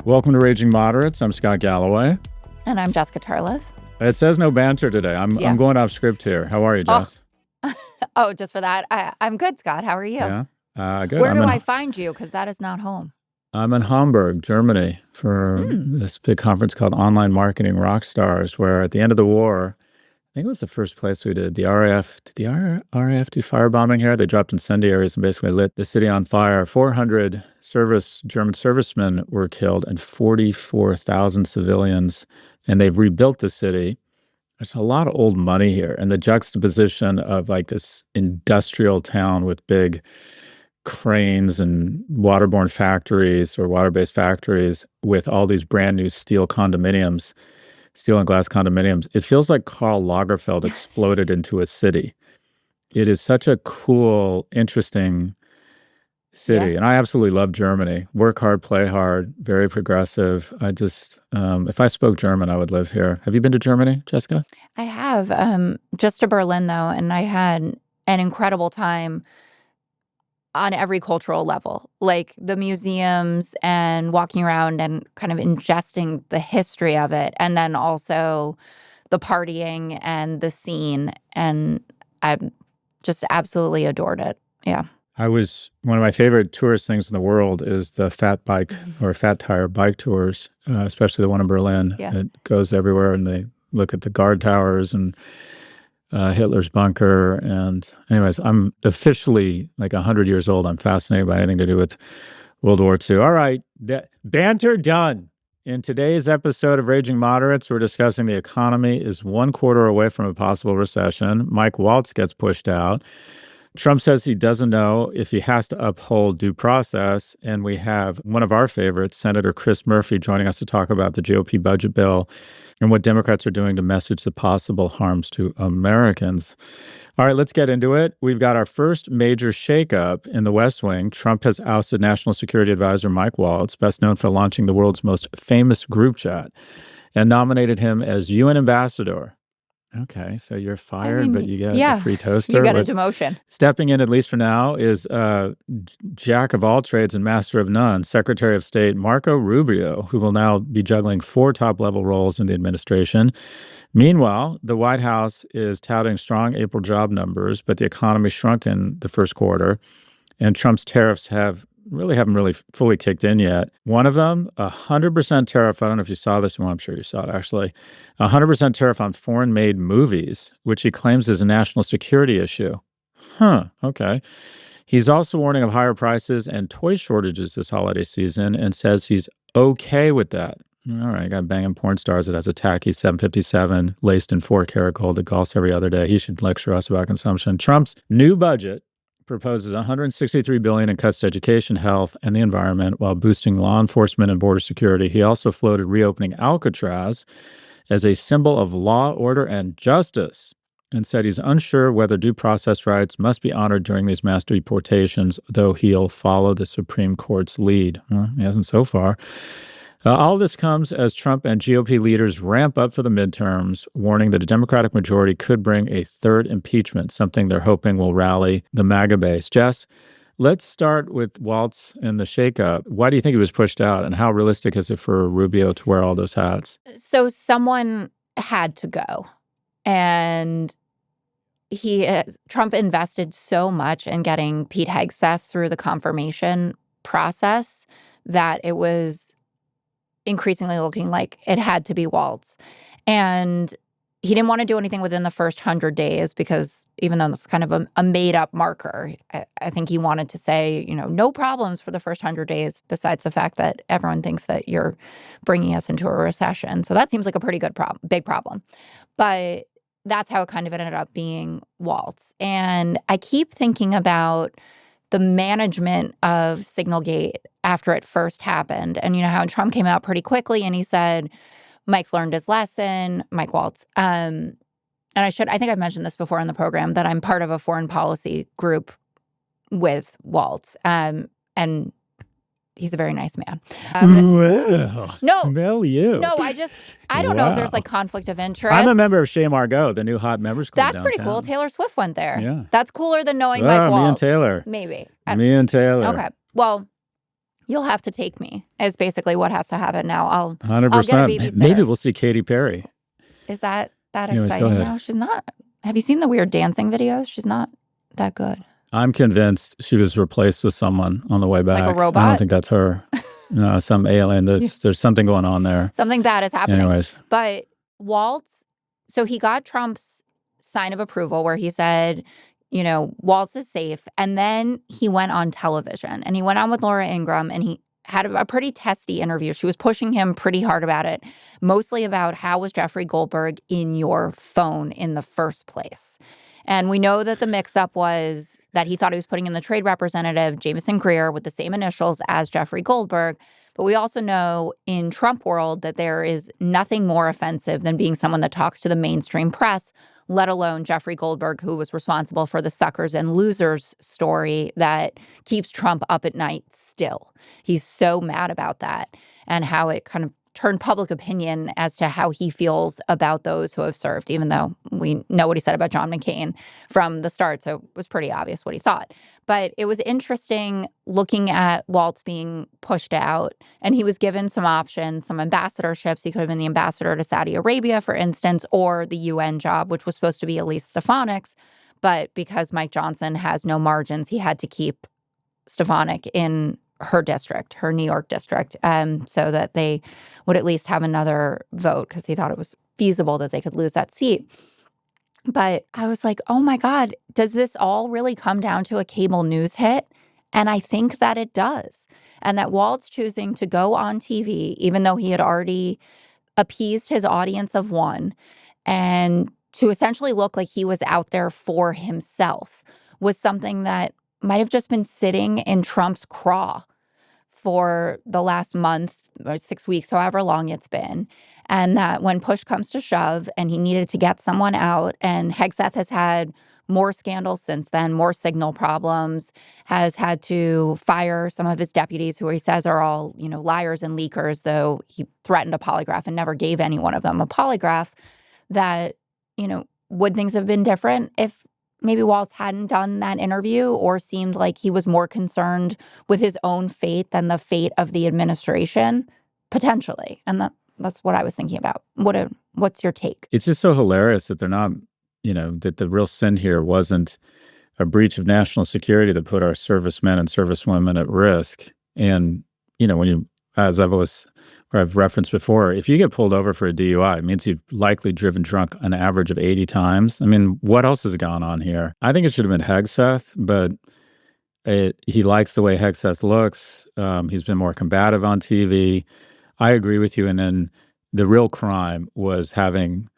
Welcome to Raging Moderates. I'm Scott Galloway. And I'm Jessica Tarliff. It says no banter today. I'm going off script here. How are you, Jess? Oh, just for that. I'm good, Scott. How are you? Yeah, good. Where do I find you? Because that is not home. I'm in Hamburg, Germany, for this big conference called Online Marketing Rockstars, where at the end of the war, I think it was the first place we did. Did the RAF do firebombing here? They dropped incendiaries and basically lit the city on fire. 400 German servicemen were killed and 44,000 civilians. And they've rebuilt the city. There's a lot of old money here. And the juxtaposition of like this industrial town with big cranes and waterborne factories or water-based factories with all these brand new steel and glass condominiums. It feels like Karl Lagerfeld exploded into a city. It is such a cool, interesting city. Yeah. And I absolutely love Germany. Work hard, play hard, very progressive. I just, if I spoke German, I would live here. Have you been to Germany, Jessica? I have, just to Berlin though, and I had an incredible time on every cultural level, like the museums and walking around and kind of ingesting the history of it. And then also the partying and the scene. And I just absolutely adored it. Yeah. One of my favorite tourist things in the world is the fat bike or fat tire bike tours, especially the one in Berlin. Yeah. It goes everywhere and they look at the guard towers and Hitler's bunker. And anyways, I'm officially like 100 years old. I'm fascinated by anything to do with World War II. All right, banter done. In today's episode of Raging Moderates, we're discussing the economy is 1 quarter away from a possible recession. Mike Waltz gets pushed out. Trump says he doesn't know if he has to uphold due process. And we have one of our favorites, Senator Chris Murphy, joining us to talk about the GOP budget bill and what Democrats are doing to message the possible harms to Americans. All right, let's get into it. We've got our first major shakeup in the West Wing. Trump has ousted National Security Advisor Mike Waltz, best known for launching the world's most famous group chat, and nominated him as UN ambassador. Okay, so you're fired, but you get a free toaster. You got a demotion. Stepping in, at least for now, is jack of all trades and master of none, Secretary of State Marco Rubio, who will now be juggling 4 top-level roles in the administration. Meanwhile, the White House is touting strong April job numbers, but the economy shrunk in the first quarter, and Trump's tariffs haven't really fully kicked in yet. One of them, 100% tariff. I don't know if you saw this. Well, I'm sure you saw it, actually. 100% tariff on foreign-made movies, which he claims is a national security issue. Okay. He's also warning of higher prices and toy shortages this holiday season and says he's okay with that. All right, got banging porn stars that has a tacky 757 laced in 4-karat gold that golfs every other day. He should lecture us about consumption. Trump's new budget proposes $163 billion in cuts to education, health, and the environment while boosting law enforcement and border security. He also floated reopening Alcatraz as a symbol of law, order, and justice, and said he's unsure whether due process rights must be honored during these mass deportations, though he'll follow the Supreme Court's lead. He hasn't so far. All this comes as Trump and GOP leaders ramp up for the midterms, warning that a Democratic majority could bring a third impeachment, something they're hoping will rally the MAGA base. Jess, let's start with Waltz and the shakeup. Why do you think he was pushed out, and how realistic is it for Rubio to wear all those hats? So someone had to go, and Trump invested so much in getting Pete Hegseth through the confirmation process that it was increasingly looking like it had to be Waltz. And he didn't want to do anything within the first 100 days because even though it's kind of a made-up marker, I think he wanted to say, no problems for the first 100 days besides the fact that everyone thinks that you're bringing us into a recession. So that seems like a pretty big problem. But that's how it kind of ended up being Waltz. And I keep thinking about the management of Signalgate after it first happened. And how Trump came out pretty quickly and he said, Mike's learned his lesson, Mike Waltz. And I think I've mentioned this before on the program that I'm part of a foreign policy group with Waltz. And he's a very nice man. Smell you. No, I don't know if there's like conflict of interest. I'm a member of Chez Margot, the new hot members club. That's downtown. pretty cool. Taylor Swift went there. Yeah. That's cooler than knowing Mike Waltz. Me and Taylor. Maybe. Me and Taylor. Okay. Well, You'll have to take me is basically what has to happen now. I'll get a 100%. babysitter. Maybe we'll see Katy Perry. Is that Anyways, go exciting ahead. now? She's not. Have you seen the weird dancing videos? She's not that good. I'm convinced she was replaced with someone on the way back. Like a robot? I don't think that's her. No, some alien. There's something going on there. Something bad is happening. Anyways. But Waltz, so he got Trump's sign of approval where he said, you know, Waltz is safe. And then he went on television and he went on with Laura Ingraham and he had a pretty testy interview. She was pushing him pretty hard about it, mostly about how was Jeffrey Goldberg in your phone in the first place. And we know that the mix-up was that he thought he was putting in the trade representative, Jameson Greer, with the same initials as Jeffrey Goldberg. But we also know in Trump world that there is nothing more offensive than being someone that talks to the mainstream press, let alone Jeffrey Goldberg, who was responsible for the suckers and losers story that keeps Trump up at night still. He's so mad about that and how it kind of turned public opinion as to how he feels about those who have served, even though we know what he said about John McCain from the start. So it was pretty obvious what he thought. But it was interesting looking at Waltz being pushed out, and he was given some options, some ambassadorships. He could have been the ambassador to Saudi Arabia, for instance, or the UN job, which was supposed to be Elise Stefanik's. But because Mike Johnson has no margins, he had to keep Stefanik in her district, her New York district, so that they would at least have another vote because he thought it was feasible that they could lose that seat. But I was like, oh my God, does this all really come down to a cable news hit? And I think that it does. And that Waltz choosing to go on TV, even though he had already appeased his audience of one, and to essentially look like he was out there for himself, was something that might have just been sitting in Trump's craw for the last month or 6 weeks, however long it's been. And that when push comes to shove and he needed to get someone out, and Hegseth has had more scandals since then, more signal problems, has had to fire some of his deputies who he says are all, you know, liars and leakers, though he threatened a polygraph and never gave any one of them a polygraph, that, you know, would things have been different if maybe Waltz hadn't done that interview or seemed like he was more concerned with his own fate than the fate of the administration? Potentially. And that's what I was thinking about. What's your take? It's just so hilarious that they're not, you know, that the real sin here wasn't a breach of national security that put our servicemen and servicewomen at risk. And, you know, when you, as I've referenced before, if you get pulled over for a DUI, it means you've likely driven drunk an average of 80 times. I mean, what else has gone on here? I think it should have been Hegseth, but he likes the way Hegseth looks. He's been more combative on TV. I agree with you. And then the real crime was having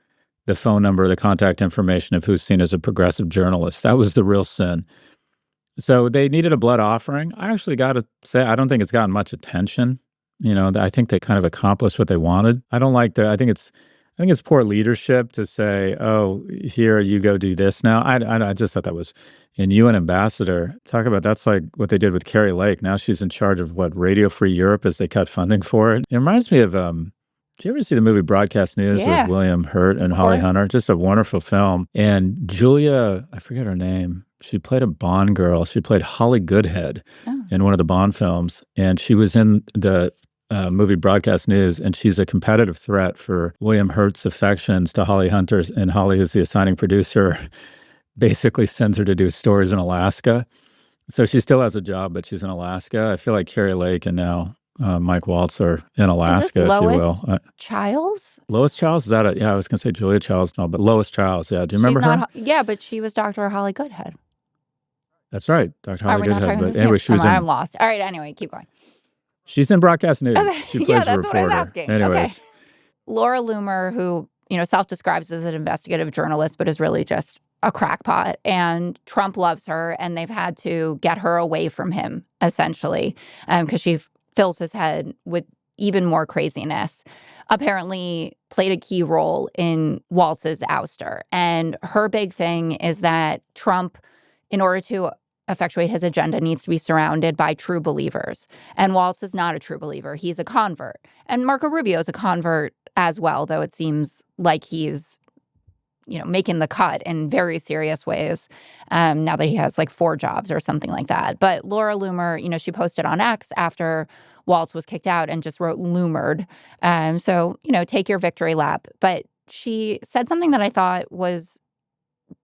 the phone number, the contact information of who's seen as a progressive journalist. That was the real sin. So they needed a blood offering. I actually got to say, I don't think it's gotten much attention. You know, I think they kind of accomplished what they wanted. I don't like that. I think it's poor leadership to say, oh, here, you go do this now. I just thought that was, and UN ambassador, talk about, that's like what they did with Carrie Lake. Now she's in charge of Radio Free Europe as they cut funding for it. It reminds me of, did you ever see the movie Broadcast News with William Hurt and Holly Hunter? Just a wonderful film. And Julia, I forget her name, she played a Bond girl. She played Holly Goodhead in one of the Bond films. And she was in the movie Broadcast News, and she's a competitive threat for William Hurt's affections to Holly Hunter. And Holly, who's the assigning producer, basically sends her to do stories in Alaska. So she still has a job, but she's in Alaska. I feel like Carrie Lake and now Mike Waltz are in Alaska, if you will. Childs? Lois Childs? Is that it? Yeah, I was going to say Julia Childs, no, but Lois Childs, yeah. Do you remember her? Yeah, but she was Dr. Holly Goodhead. That's right, Dr. Holly Goodhead. But anyway, she was I'm lost. All right, anyway, keep going. She's in Broadcast News. Okay. She plays a reporter. What I was asking. Anyways. Okay. Laura Loomer, who, you know, self-describes as an investigative journalist, but is really just a crackpot. And Trump loves her, and they've had to get her away from him, essentially, because she fills his head with even more craziness. Apparently played a key role in Waltz's ouster. And her big thing is that Trump, in order to effectuate his agenda, needs to be surrounded by true believers. And Waltz is not a true believer. He's a convert. And Marco Rubio is a convert as well, though it seems like he's making the cut in very serious ways now that he has like 4 jobs or something like that. But Laura Loomer, she posted on X after Waltz was kicked out and just wrote Loomered. So, take your victory lap. But she said something that I thought was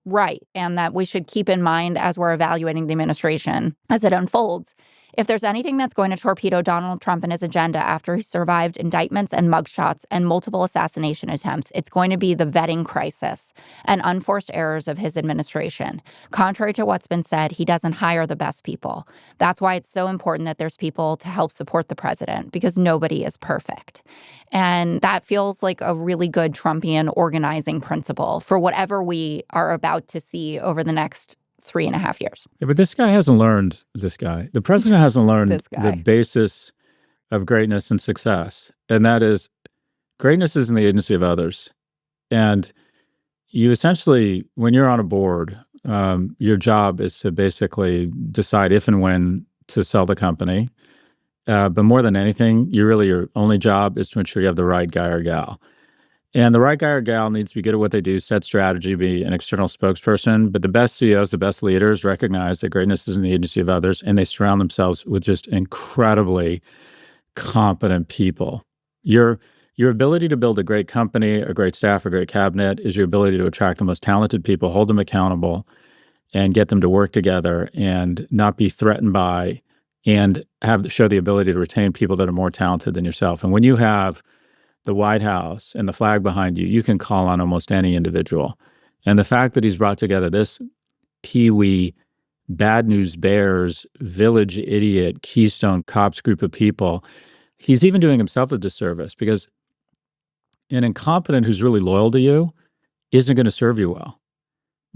right and that we should keep in mind as we're evaluating the administration as it unfolds. If there's anything that's going to torpedo Donald Trump and his agenda after he survived indictments and mugshots and multiple assassination attempts, it's going to be the vetting crisis and unforced errors of his administration. Contrary to what's been said, he doesn't hire the best people. That's why it's so important that there's people to help support the president, because nobody is perfect. And that feels like a really good Trumpian organizing principle for whatever we are about to see over the next 3.5 years. Yeah, but this guy hasn't learned, the president hasn't learned the basis of greatness and success. And that is, greatness is in the agency of others. And you essentially, when you're on a board, your job is to basically decide if and when to sell the company. But more than anything, your only job is to ensure you have the right guy or gal. And the right guy or gal needs to be good at what they do, set strategy, be an external spokesperson. But the best CEOs, the best leaders recognize that greatness is in the agency of others, and they surround themselves with just incredibly competent people. Your ability to build a great company, a great staff, a great cabinet is your ability to attract the most talented people, hold them accountable, and get them to work together and not be threatened by, and show the ability to retain people that are more talented than yourself. And when you have the White House and the flag behind you, you can call on almost any individual. And the fact that he's brought together this peewee, bad news bears, village idiot, Keystone Cops group of people, he's even doing himself a disservice, because an incompetent who's really loyal to you isn't going to serve you well,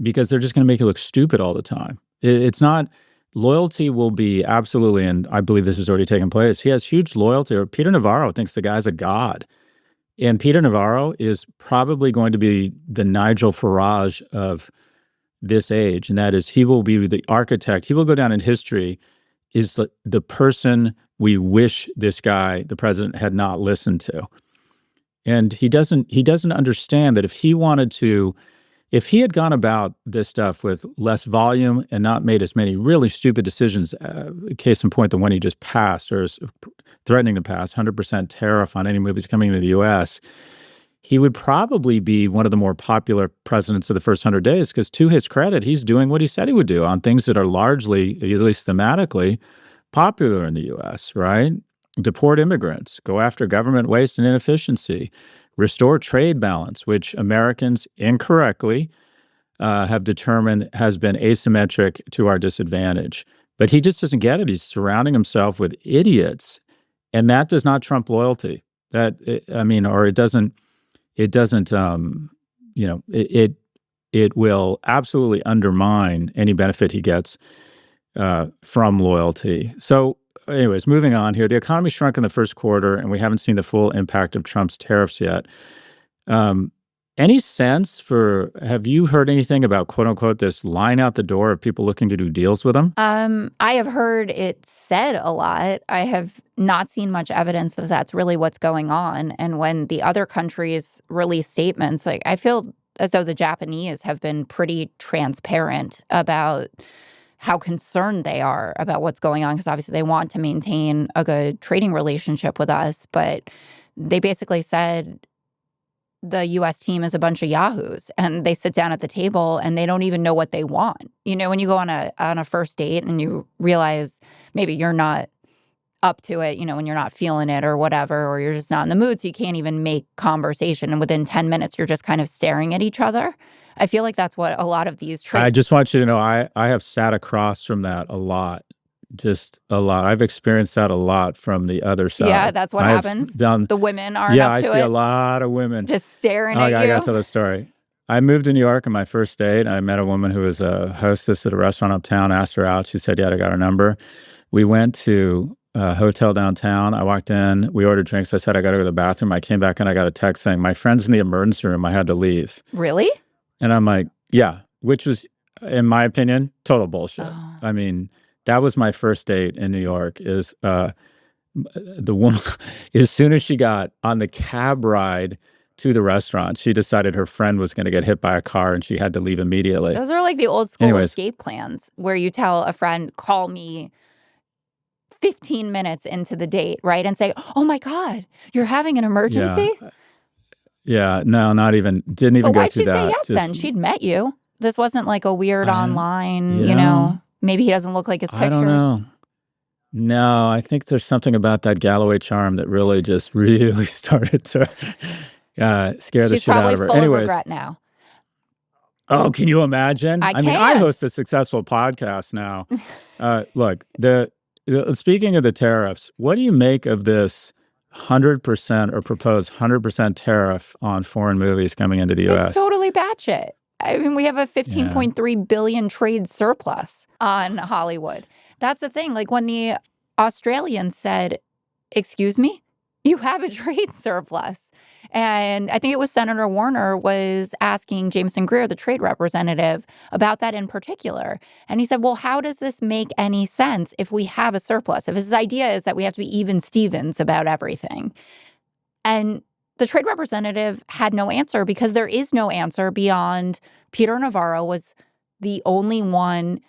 because they're just going to make you look stupid all the time. It's not... Loyalty will be absolutely, and I believe this has already taken place. He has huge loyalty. Peter Navarro thinks the guy's a god. And Peter Navarro is probably going to be the Nigel Farage of this age. And that is, he will be the architect. He will go down in history is the person we wish this guy, the president, had not listened to. And he doesn't understand that if he had gone about this stuff with less volume and not made as many really stupid decisions, case in point, the one he just passed or is threatening to pass, 100% tariff on any movies coming into the U.S., he would probably be one of the more popular presidents of the first 100 days, because to his credit, he's doing what he said he would do on things that are largely, at least thematically, popular in the U.S., right? Deport immigrants, go after government waste and inefficiency, restore trade balance, which Americans incorrectly have determined has been asymmetric to our disadvantage. But he just doesn't get it. He's surrounding himself with idiots, and that does not trump loyalty. It will absolutely undermine any benefit he gets from loyalty. So anyways, moving on here. The economy shrunk in the first quarter, and we haven't seen the full impact of Trump's tariffs yet. Any sense have you heard anything about, quote unquote, this line out the door of people looking to do deals with him? I have heard it said a lot. I have not seen much evidence that that's really what's going on. And when the other countries release statements, like, I feel as though the Japanese have been pretty transparent about how concerned they are about what's going on, because obviously they want to maintain a good trading relationship with us. But they basically said the U.S. team is a bunch of yahoos, and they sit down at the table and they don't even know what they want. When you go on a first date and you realize maybe you're not up to it, when you're not feeling it or whatever, or you're just not in the mood, so you can't even make conversation. And within 10 minutes, you're just kind of staring at each other. I feel like that's what a lot of these I just want you to know, I have sat across from that a lot. Just a lot. I've experienced that a lot from the other side. Yeah, that's what happens. The women aren't up to it. Yeah, I see a lot of women just staring at you. I got to tell the story. I moved to New York on my first date. I met a woman who was a hostess at a restaurant uptown, asked her out. She said, yeah, I got her number. We went to a hotel downtown. I walked in. We ordered drinks. I said, I got to go to the bathroom. I came back and I got a text saying, my friend's in the emergency room. I had to leave. Really? And I'm like, yeah, which was, in my opinion, total bullshit. Oh. I mean, that was my first date in New York, is the woman, as soon as she got on the cab ride to the restaurant. She decided her friend was going to get hit by a car and she had to leave immediately. Those are like the old school Anyways, escape plans where you tell a friend, call me 15 minutes into the date, right? And say, oh my God, you're having an emergency? Yeah, no, not even, didn't even But go why'd through she say that. yes then? She'd met you. This wasn't like a weird online, you know, maybe he doesn't look like his pictures. I don't know. No, I think there's something about that Galloway charm that really just really started to scare the She's shit out probably of her. full of Anyways, regret now. oh, can you imagine? I mean, I can. host a successful podcast now. Look, speaking of the tariffs, what do you make of this 100% or proposed 100% tariff on foreign movies coming into the U.S.? It's totally batshit. I mean, we have a $15.3 billion trade surplus on Hollywood. That's the thing. Like when the Australians said, excuse me, you have a trade surplus. And I think it was Senator Warner was asking Jameson Greer, the trade representative, about that in particular. And he said, well, how does this make any sense if we have a surplus? If his idea is that we have to be even Stevens about everything. And the trade representative had no answer because there is no answer beyond Peter Navarro was the only one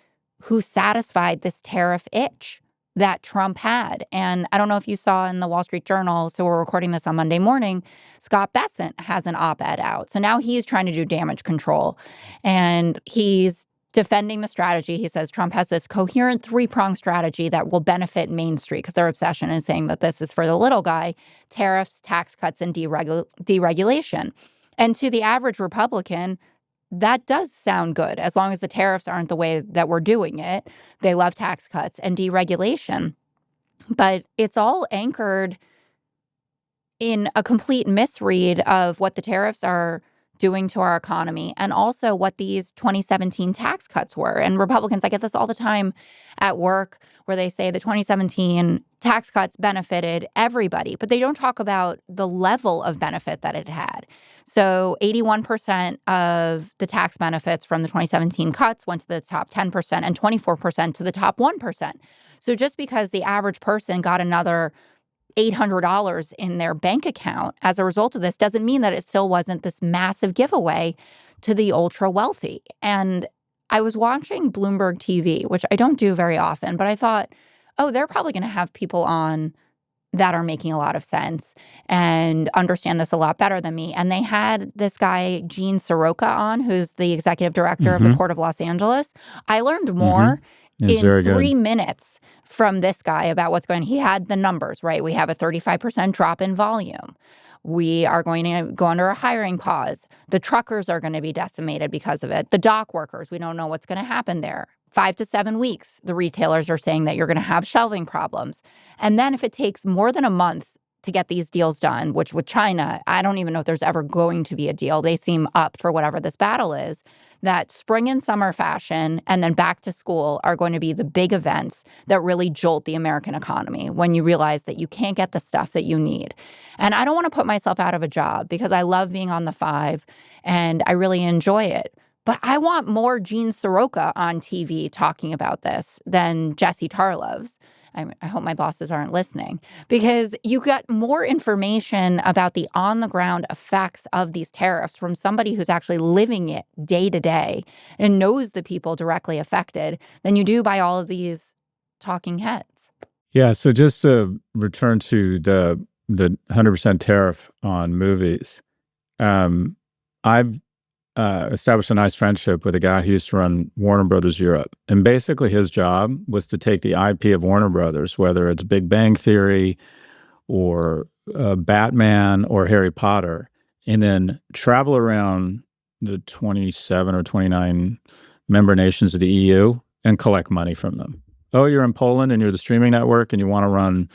who satisfied this tariff itch that Trump had. And I don't know if you saw in the Wall Street Journal, so we're recording this on Monday morning, Scott Bessent has an op-ed out. So now he's trying to do damage control. And he's defending the strategy. He says Trump has this coherent three-pronged strategy that will benefit Main Street because their obsession is saying that this is for the little guy, tariffs, tax cuts, and deregulation. And to the average Republican, that does sound good as long as the tariffs aren't the way that we're doing it. They love tax cuts and deregulation. But it's all anchored in a complete misread of what the tariffs are doing to our economy and also what these 2017 tax cuts were. And Republicans, I get this all the time at work where they say the 2017 tax cuts benefited everybody, but they don't talk about the level of benefit that it had. So 81% of the tax benefits from the 2017 cuts went to the top 10% and 24% to the top 1%. So just because the average person got another $800 in their bank account as a result of this doesn't mean that it still wasn't this massive giveaway to the ultra wealthy. And I was watching Bloomberg TV, which I don't do very often, but I thought, oh, they're probably going to have people on that are making a lot of sense and understand this a lot better than me. And they had this guy, Gene Soroka, on, who's the executive director of the Port of Los Angeles. I learned more in 3 minutes from this guy about what's going on. He had the numbers, right? We have a 35% drop in volume. We are going to go under a hiring pause. The truckers are going to be decimated because of it. The dock workers, we don't know what's going to happen there. 5 to 7 weeks, the retailers are saying that you're going to have shelving problems. And then if it takes more than a month to get these deals done, which with China, I don't even know if there's ever going to be a deal. They seem up for whatever this battle is. That spring and summer fashion and then back to school are going to be the big events that really jolt the American economy when you realize that you can't get the stuff that you need. And I don't want to put myself out of a job because I love being on the 5 and I really enjoy it. But I want more Gene Soroka on TV talking about this than Jesse Tarlow's. I hope my bosses aren't listening, because you got more information about the on-the-ground effects of these tariffs from somebody who's actually living it day to day and knows the people directly affected than you do by all of these talking heads. Yeah, so just to return to the 100% tariff on movies, I've established a nice friendship with a guy who used to run Warner Brothers Europe. And basically his job was to take the IP of Warner Brothers, whether it's Big Bang Theory or Batman or Harry Potter, and then travel around the 27 or 29 member nations of the EU and collect money from them. Oh, you're in Poland and you're the streaming network and you want to run,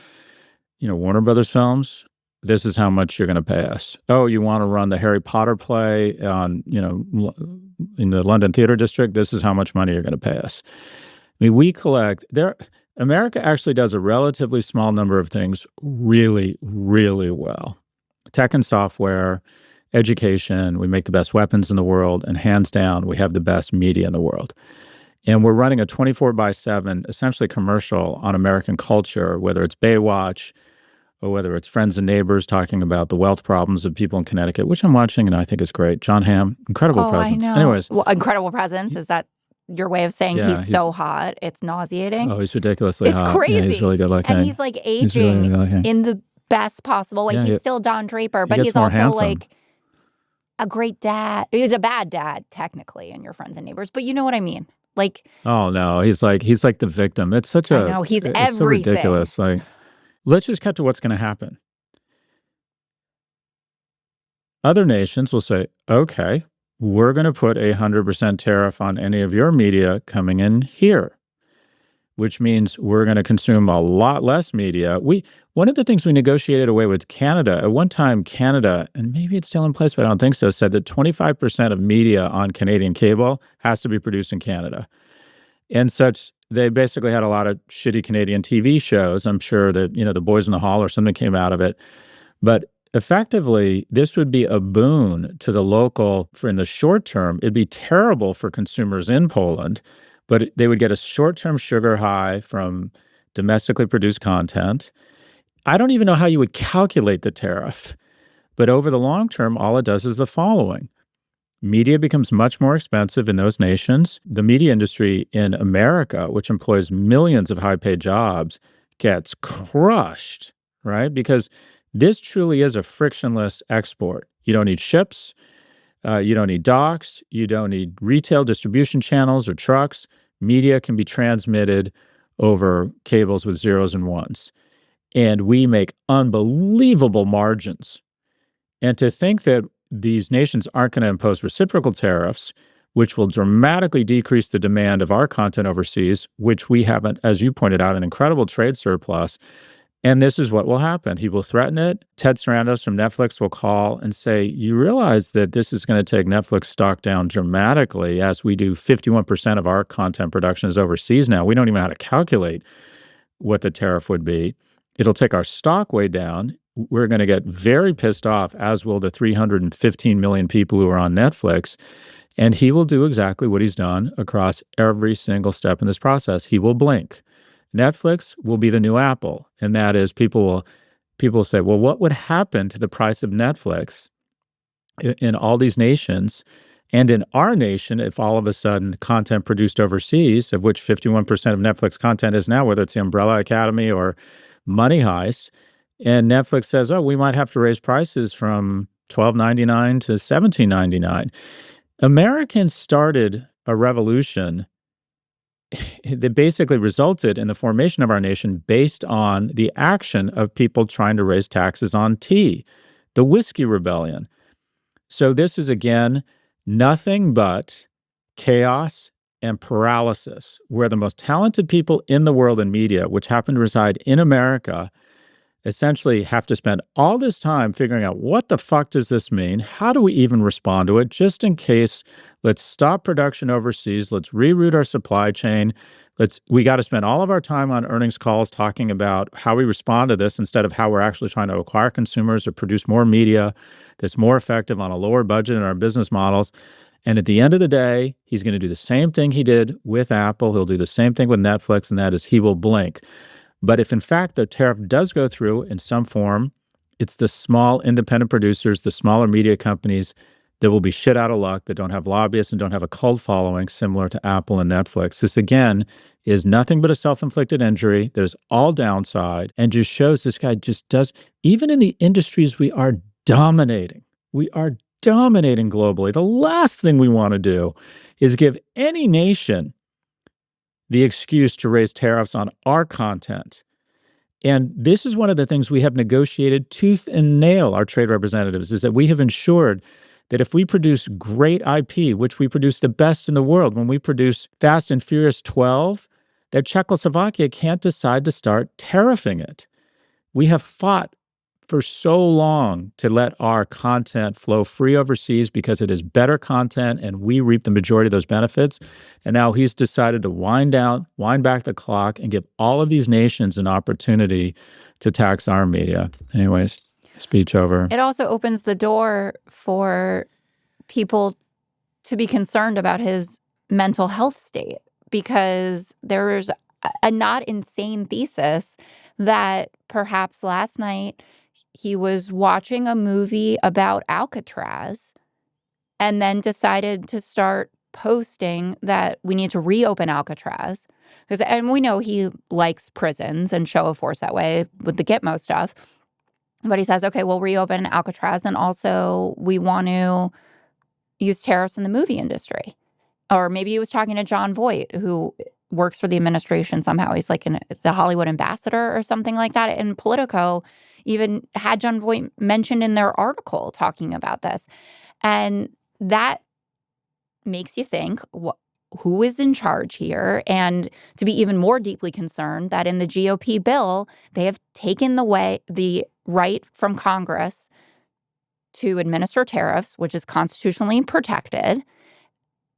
Warner Brothers films? This is how much you're going to pay us. Oh, you want to run the Harry Potter play on, in the London Theatre District? This is how much money you're going to pay us. I mean, we collect there. America actually does a relatively small number of things really, really well. Tech and software, education, we make the best weapons in the world, and hands down, we have the best media in the world. And we're running a 24/7, essentially commercial on American culture, whether it's Baywatch, or whether it's friends and neighbors talking about the wealth problems of people in Connecticut, which I'm watching and I think is great. John Hamm, incredible presence. I know. Anyways. Well, incredible presence. Is that your way of saying Yeah, he's so hot? It's nauseating. Oh, he's ridiculously It's hot. crazy. Yeah, he's really good looking. And he's like He's really aging good looking. in the best possible way. Yeah, He's still Don Draper, but gets he's more also handsome. like a great dad. He's a bad dad, technically, in Your Friends and Neighbors, but you know what I mean. Like, oh no, he's like the victim. It's such I know, he's it's everything. so ridiculous. Like, let's just cut to what's going to happen. Other nations will say, okay, we're going to put 100% tariff on any of your media coming in here, which means we're going to consume a lot less media. One of the things we negotiated away with Canada, at one time Canada, and maybe it's still in place, but I don't think so, said that 25% of media on Canadian cable has to be produced in Canada. And such, they basically had a lot of shitty Canadian TV shows. I'm sure that, The Boys in the Hall or something came out of it. But effectively, this would be a boon to the local, in the short term. It'd be terrible for consumers in Poland, but they would get a short-term sugar high from domestically produced content. I don't even know how you would calculate the tariff, but over the long term, all it does is the following. Media becomes much more expensive in those nations. The media industry in America, which employs millions of high-paid jobs, gets crushed, right? Because this truly is a frictionless export. You don't need ships. You don't need docks. You don't need retail distribution channels or trucks. Media can be transmitted over cables with zeros and ones. And we make unbelievable margins. And to think that these nations aren't going to impose reciprocal tariffs, which will dramatically decrease the demand of our content overseas, which we have, as you pointed out, an incredible trade surplus. And this is what will happen. He will threaten it. Ted Sarandos from Netflix will call and say, you realize that this is going to take Netflix stock down dramatically, as we do 51% of our content production is overseas now. We don't even know how to calculate what the tariff would be. It'll take our stock way down. We're going to get very pissed off, as will the 315 million people who are on Netflix. And he will do exactly what he's done across every single step in this process. He will blink. Netflix will be the new Apple, and that is people will say, well, what would happen to the price of Netflix in all these nations and in our nation if all of a sudden content produced overseas, of which 51% of Netflix content is now, whether it's the Umbrella Academy or Money Heist, and Netflix says, oh, we might have to raise prices from $12.99 to $17.99. Americans started a revolution that basically resulted in the formation of our nation based on the action of people trying to raise taxes on tea, the Whiskey Rebellion. So this is, again, nothing but chaos and paralysis, where the most talented people in the world in media, which happen to reside in America, essentially have to spend all this time figuring out, what the fuck does this mean? How do we even respond to it? Just in case, let's stop production overseas. Let's reroute our supply chain. We got to spend all of our time on earnings calls talking about how we respond to this instead of how we're actually trying to acquire consumers or produce more media that's more effective on a lower budget in our business models. And at the end of the day, he's going to do the same thing he did with Apple. He'll do the same thing with Netflix, and that is he will blink. But if, in fact, the tariff does go through in some form, it's the small independent producers, the smaller media companies that will be shit out of luck, that don't have lobbyists and don't have a cult following similar to Apple and Netflix. This, again, is nothing but a self-inflicted injury. There's all downside, and just shows this guy just does, even in the industries we are dominating globally. The last thing we want to do is give any nation the excuse to raise tariffs on our content. And this is one of the things we have negotiated tooth and nail, our trade representatives, is that we have ensured that if we produce great IP, which we produce the best in the world, when we produce Fast and Furious 12, that Czechoslovakia can't decide to start tariffing it. We have fought for so long to let our content flow free overseas because it is better content and we reap the majority of those benefits. And now he's decided to wind back the clock and give all of these nations an opportunity to tax our media. Anyways, speech over. It also opens the door for people to be concerned about his mental health state, because there's a not insane thesis that perhaps last night he was watching a movie about Alcatraz and then decided to start posting that we need to reopen Alcatraz. And we know he likes prisons and show of force that way with the Gitmo stuff. But he says, okay, we'll reopen Alcatraz, and also we want to use tariffs in the movie industry. Or maybe he was talking to John Voight, who works for the administration somehow. He's like the Hollywood ambassador or something like that. And Politico even had John Voight mentioned in their article talking about this. And that makes you think, who is in charge here? And to be even more deeply concerned that in the GOP bill, they have taken the right from Congress to administer tariffs, which is constitutionally protected,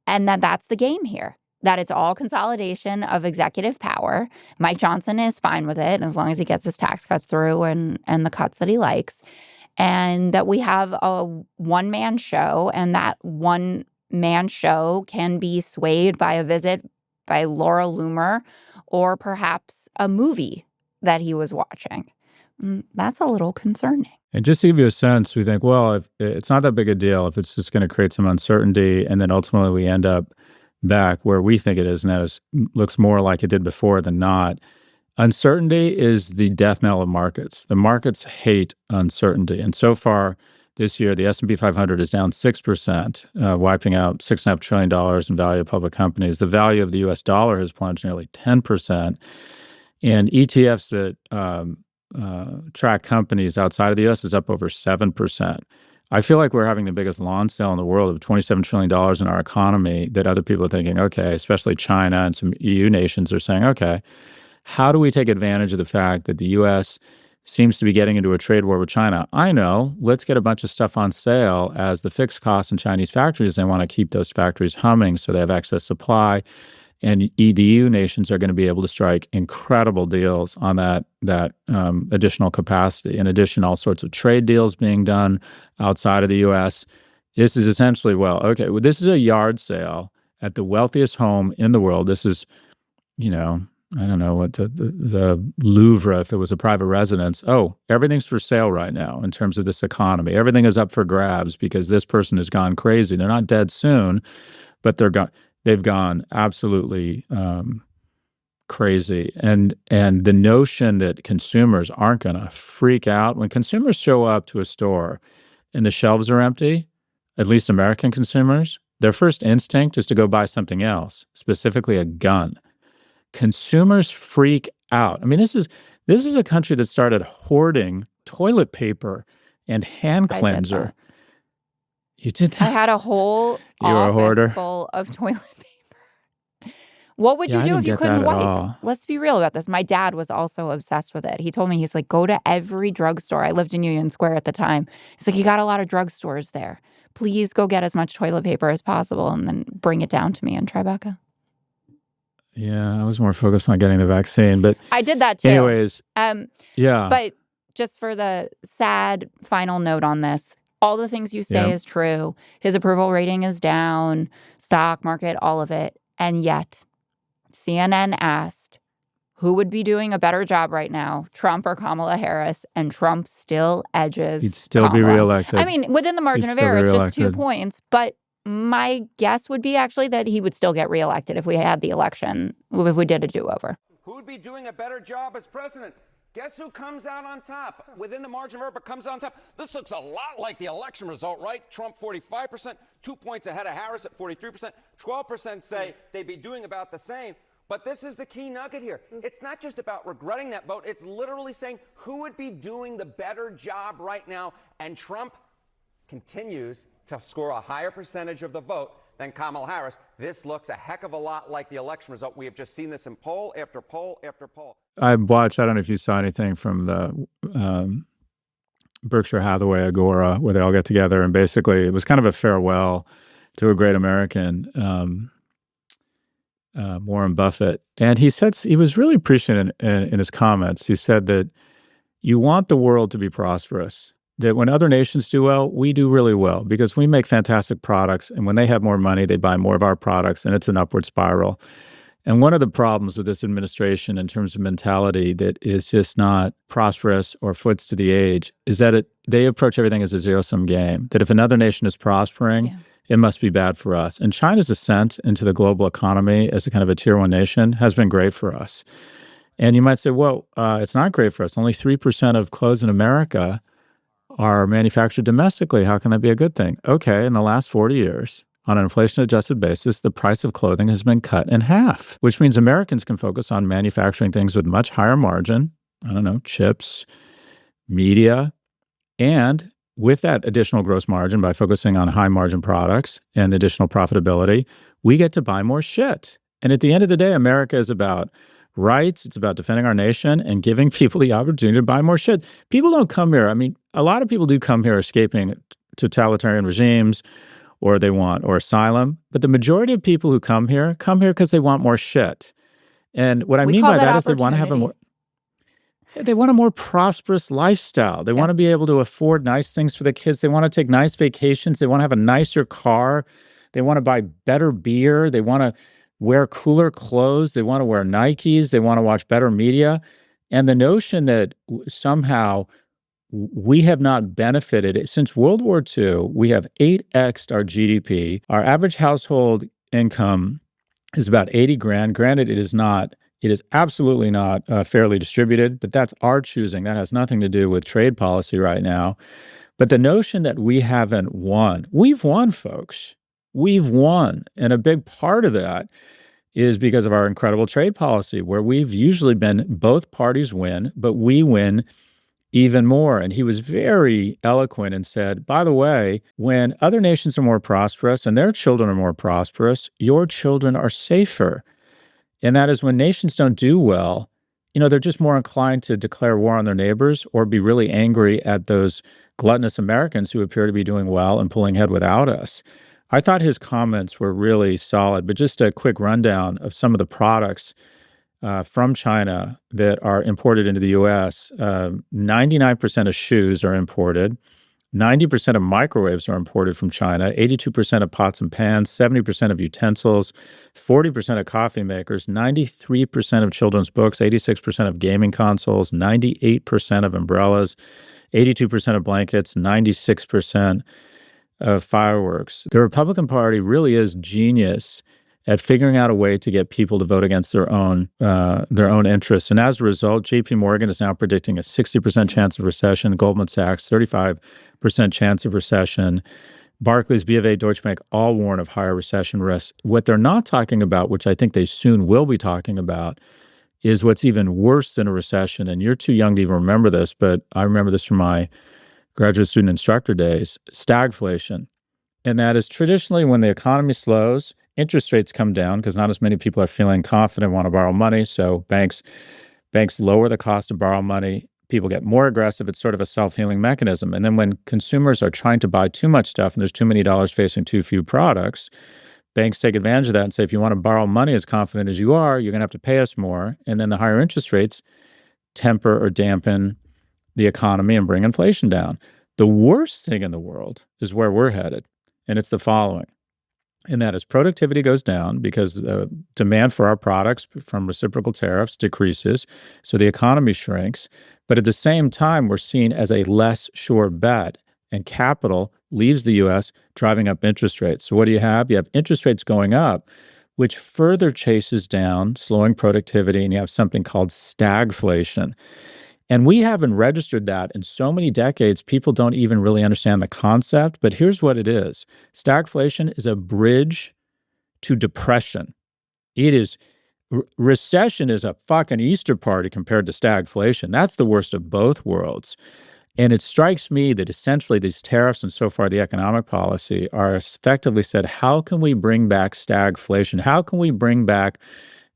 and that's the game here. That it's all consolidation of executive power. Mike Johnson is fine with it as long as he gets his tax cuts through and the cuts that he likes. And that we have a one-man show, and that one-man show can be swayed by a visit by Laura Loomer or perhaps a movie that he was watching. That's a little concerning. And just to give you a sense, we think, well, if it's not that big a deal if it's just going to create some uncertainty, and then ultimately we end up back where we think it is, and that looks more like it did before than not. Uncertainty is the death knell of markets. The markets hate uncertainty. And so far this year, the S&P 500 is down 6%, wiping out $6.5 trillion in value of public companies. The value of the U.S. dollar has plunged nearly 10%. And ETFs that track companies outside of the U.S. is up over 7%. I feel like we're having the biggest lawn sale in the world of $27 trillion in our economy that other people are thinking, okay, especially China and some EU nations are saying, okay, how do we take advantage of the fact that the U.S. seems to be getting into a trade war with China? I know, let's get a bunch of stuff on sale as the fixed costs in Chinese factories. They want to keep those factories humming so they have excess supply. And EU nations are going to be able to strike incredible deals on that additional capacity. In addition, all sorts of trade deals being done outside of the U.S. This is essentially, this is a yard sale at the wealthiest home in the world. This is, I don't know what the Louvre, if it was a private residence. Oh, everything's for sale right now in terms of this economy. Everything is up for grabs because this person has gone crazy. They're not dead soon, but they've gone absolutely crazy. And the notion that consumers aren't going to freak out when consumers show up to a store and the shelves are empty, at least American consumers, their first instinct is to go buy something else, specifically a gun. Consumers freak out. I mean, this is a country that started hoarding toilet paper and hand cleanser. You did that? I had a whole office full of toilet paper. What would you do if you couldn't wipe? Let's be real about this. My dad was also obsessed with it. He told me, he's like, go to every drugstore. I lived in Union Square at the time. He's like, you got a lot of drugstores there. Please go get as much toilet paper as possible and then bring it down to me in Tribeca. Yeah, I was more focused on getting the vaccine, but I did that too. Anyways, yeah. But just for the sad final note on this, all the things you say is true. His approval rating is down, stock market, all of it. And yet, CNN asked who would be doing a better job right now, Trump or Kamala Harris, and Trump still edges He'd still Kamala. be reelected. I mean, within the margin of error, it's just 2 points, but my guess would be actually that he would still get reelected if we had the election, if we did a do-over. Who would be doing a better job as president? Guess who comes out on top? Within the margin of error, but comes out on top. This looks a lot like the election result, right? Trump 45%, 2 points ahead of Harris at 43%. 12% say they'd be doing about the same. But this is the key nugget here. It's not just about regretting that vote. It's literally saying who would be doing the better job right now. And Trump continues to score a higher percentage of the vote than Kamala Harris. This looks a heck of a lot like the election result. We have just seen this in poll after poll after poll. I watched, I don't know if you saw anything from the Berkshire Hathaway Agora, where they all get together, and basically it was kind of a farewell to a great American, Warren Buffett. And he was really prescient in his comments. He said that you want the world to be prosperous, that when other nations do well, we do really well because we make fantastic products. And when they have more money, they buy more of our products, and it's an upward spiral. And one of the problems with this administration in terms of mentality that is just not prosperous or foots to the age is that they approach everything as a zero-sum game, that if another nation is prospering, it must be bad for us. And China's ascent into the global economy as a kind of a tier one nation has been great for us. And you might say, well, it's not great for us. Only 3% of clothes in America are manufactured domestically. How can that be a good thing? Okay, in the last 40 years, on an inflation-adjusted basis, the price of clothing has been cut in half, which means Americans can focus on manufacturing things with much higher margin, I don't know, chips, media, and with that additional gross margin, by focusing on high-margin products and additional profitability, we get to buy more shit. And at the end of the day, America is about rights. It's about defending our nation and giving people the opportunity to buy more shit. People don't come here. I mean, a lot of people do come here escaping totalitarian regimes or asylum. But the majority of people who come here because they want more shit. And what I mean by that is they want to have they want a more prosperous lifestyle. They want to be able to afford nice things for the kids. They want to take nice vacations. They want to have a nicer car. They want to buy better beer. They want to wear cooler clothes. They want to wear Nikes. They want to watch better media. And the notion that somehow we have not benefited since World War II, we have 8x'd our GDP. Our average household income is about 80 grand. Granted, it is absolutely not fairly distributed, but that's our choosing. That has nothing to do with trade policy right now. But the notion that we haven't won, we've won, folks. We've won. And a big part of that is because of our incredible trade policy, where we've usually been both parties win, but we win even more. And he was very eloquent and said, by the way, when other nations are more prosperous and their children are more prosperous, your children are safer. And that is when nations don't do well, they're just more inclined to declare war on their neighbors or be really angry at those gluttonous Americans who appear to be doing well and pulling ahead without us. I thought his comments were really solid, but just a quick rundown of some of the products from China that are imported into the U.S. 99% of shoes are imported. 90% of microwaves are imported from China, 82% of pots and pans, 70% of utensils, 40% of coffee makers, 93% of children's books, 86% of gaming consoles, 98% of umbrellas, 82% of blankets, 96% of fireworks. The Republican Party really is genius at figuring out a way to get people to vote against their own interests. And as a result, JP Morgan is now predicting a 60% chance of recession, Goldman Sachs, 35% chance of recession. Barclays, B of A, Deutsche Bank all warn of higher recession risk. What they're not talking about, which I think they soon will be talking about, is what's even worse than a recession. And you're too young to even remember this, but I remember this from my graduate student instructor days, stagflation. And that is traditionally when the economy slows, interest rates come down because not as many people are feeling confident, want to borrow money. So banks lower the cost to borrow money. People get more aggressive. It's sort of a self-healing mechanism. And then when consumers are trying to buy too much stuff and there's too many dollars facing too few products, banks take advantage of that and say, if you want to borrow money as confident as you are, you're going to have to pay us more. And then the higher interest rates temper or dampen the economy and bring inflation down. The worst thing in the world is where we're headed. And it's the following. And that is productivity goes down because the demand for our products from reciprocal tariffs decreases. So the economy shrinks. But at the same time, we're seen as a less sure bet. And capital leaves the U.S., driving up interest rates. So what do you have? You have interest rates going up, which further chases down slowing productivity. And you have something called stagflation. And we haven't registered that in so many decades, people don't even really understand the concept. But here's what it is. Stagflation is a bridge to depression. It is, recession is a fucking Easter party compared to stagflation. That's the worst of both worlds. And it strikes me that essentially these tariffs and so far the economic policy are effectively said, how can we bring back stagflation? How can we bring back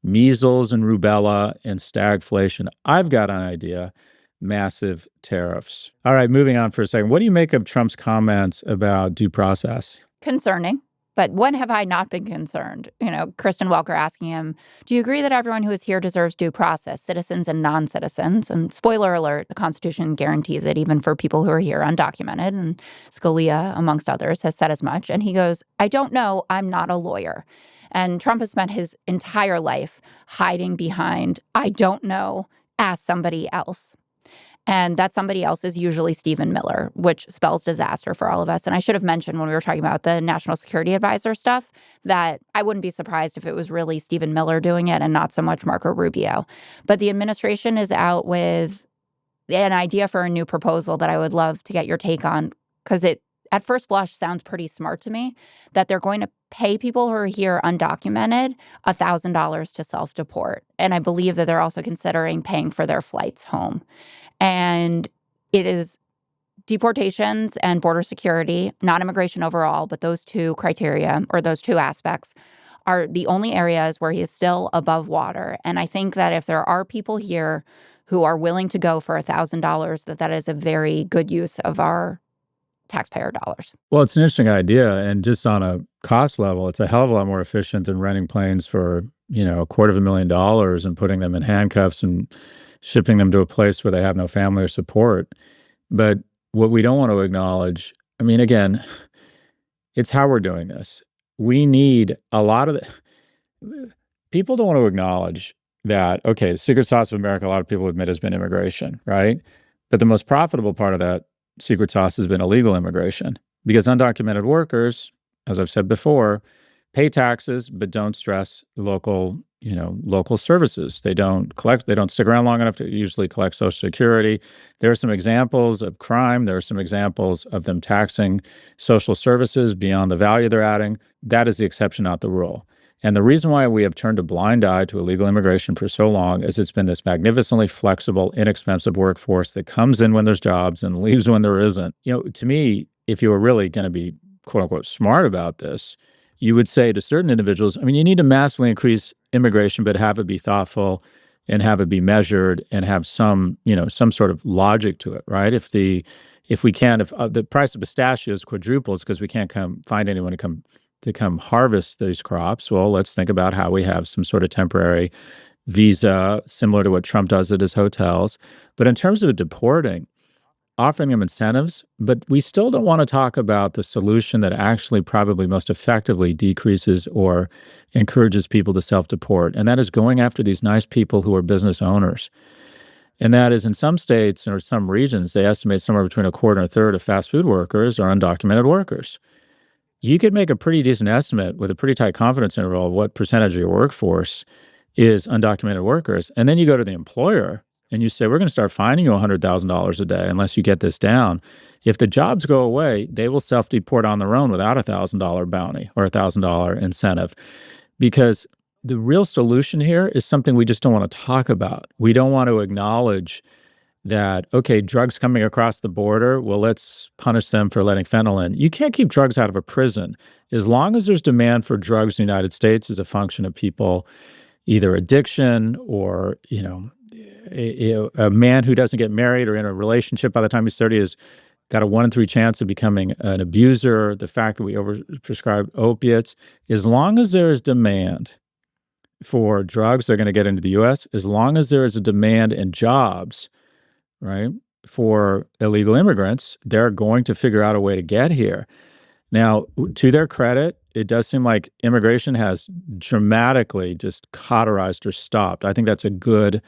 measles and rubella and stagflation? I've got an idea. Massive tariffs. All right, moving on for a second. What do you make of Trump's comments about due process? Concerning. But when have I not been concerned? Kristen Welker asking him, do you agree that everyone who is here deserves due process, citizens and non-citizens? And spoiler alert, the Constitution guarantees it even for people who are here undocumented. And Scalia, amongst others, has said as much. And he goes, I don't know. I'm not a lawyer. And Trump has spent his entire life hiding behind, I don't know, ask somebody else. And that somebody else is usually Stephen Miller, which spells disaster for all of us. And I should have mentioned when we were talking about the National Security Advisor stuff that I wouldn't be surprised if it was really Stephen Miller doing it and not so much Marco Rubio. But the administration is out with an idea for a new proposal that I would love to get your take on, because it, at first blush, sounds pretty smart to me, that they're going to pay people who are here undocumented $1,000 to self-deport. And I believe that they're also considering paying for their flights home. And it is deportations and border security, not immigration overall, but those two criteria or those two aspects are the only areas where he is still above water. And I think that if there are people here who are willing to go for $1,000, that is a very good use of our taxpayer dollars. Well, it's an interesting idea. And just on a cost level, it's a hell of a lot more efficient than renting planes for, $250,000 and putting them in handcuffs and shipping them to a place where they have no family or support. But what we don't want to acknowledge, again, it's how we're doing this. We need a lot of people don't want to acknowledge that, okay, the secret sauce of America, a lot of people admit, has been immigration, right? But the most profitable part of that secret sauce has been illegal immigration, because undocumented workers, as I've said before, pay taxes, but don't stress local services. They don't stick around long enough to usually collect Social Security. There are some examples of crime. There are some examples of them taxing social services beyond the value they're adding. That is the exception, not the rule. And the reason why we have turned a blind eye to illegal immigration for so long is it's been this magnificently flexible, inexpensive workforce that comes in when there's jobs and leaves when there isn't. To me, if you were really going to be, quote unquote, smart about this, you would say to certain individuals, you need to massively increase immigration, but have it be thoughtful and have it be measured and have some sort of logic to it, right? If the price of pistachios quadruples because we can't find anyone to come harvest these crops, well, let's think about how we have some sort of temporary visa similar to what Trump does at his hotels. But in terms of deporting, offering them incentives, but we still don't want to talk about the solution that actually probably most effectively decreases or encourages people to self-deport, and that is going after these nice people who are business owners. And that is, in some states or some regions, they estimate somewhere between a quarter and a third of fast food workers are undocumented workers. You could make a pretty decent estimate with a pretty tight confidence interval of what percentage of your workforce is undocumented workers. And then you go to the employer and you say, we're going to start fining you $100,000 a day unless you get this down. If the jobs go away, they will self-deport on their own without a $1,000 bounty or a $1,000 incentive. Because the real solution here is something we just don't want to talk about. We don't want to acknowledge that, okay, drugs coming across the border, well, let's punish them for letting fentanyl in. You can't keep drugs out of a prison. As long as there's demand for drugs in the United States as a function of people, either addiction or, a man who doesn't get married or in a relationship by the time he's 30 has got a 1 in 3 chance of becoming an abuser, the fact that we overprescribe opiates. As long as there is demand for drugs that are going to get into the U.S., as long as there is a demand and jobs, right, for illegal immigrants, they're going to figure out a way to get here. Now, to their credit, it does seem like immigration has dramatically just cauterized or stopped. I think that's a good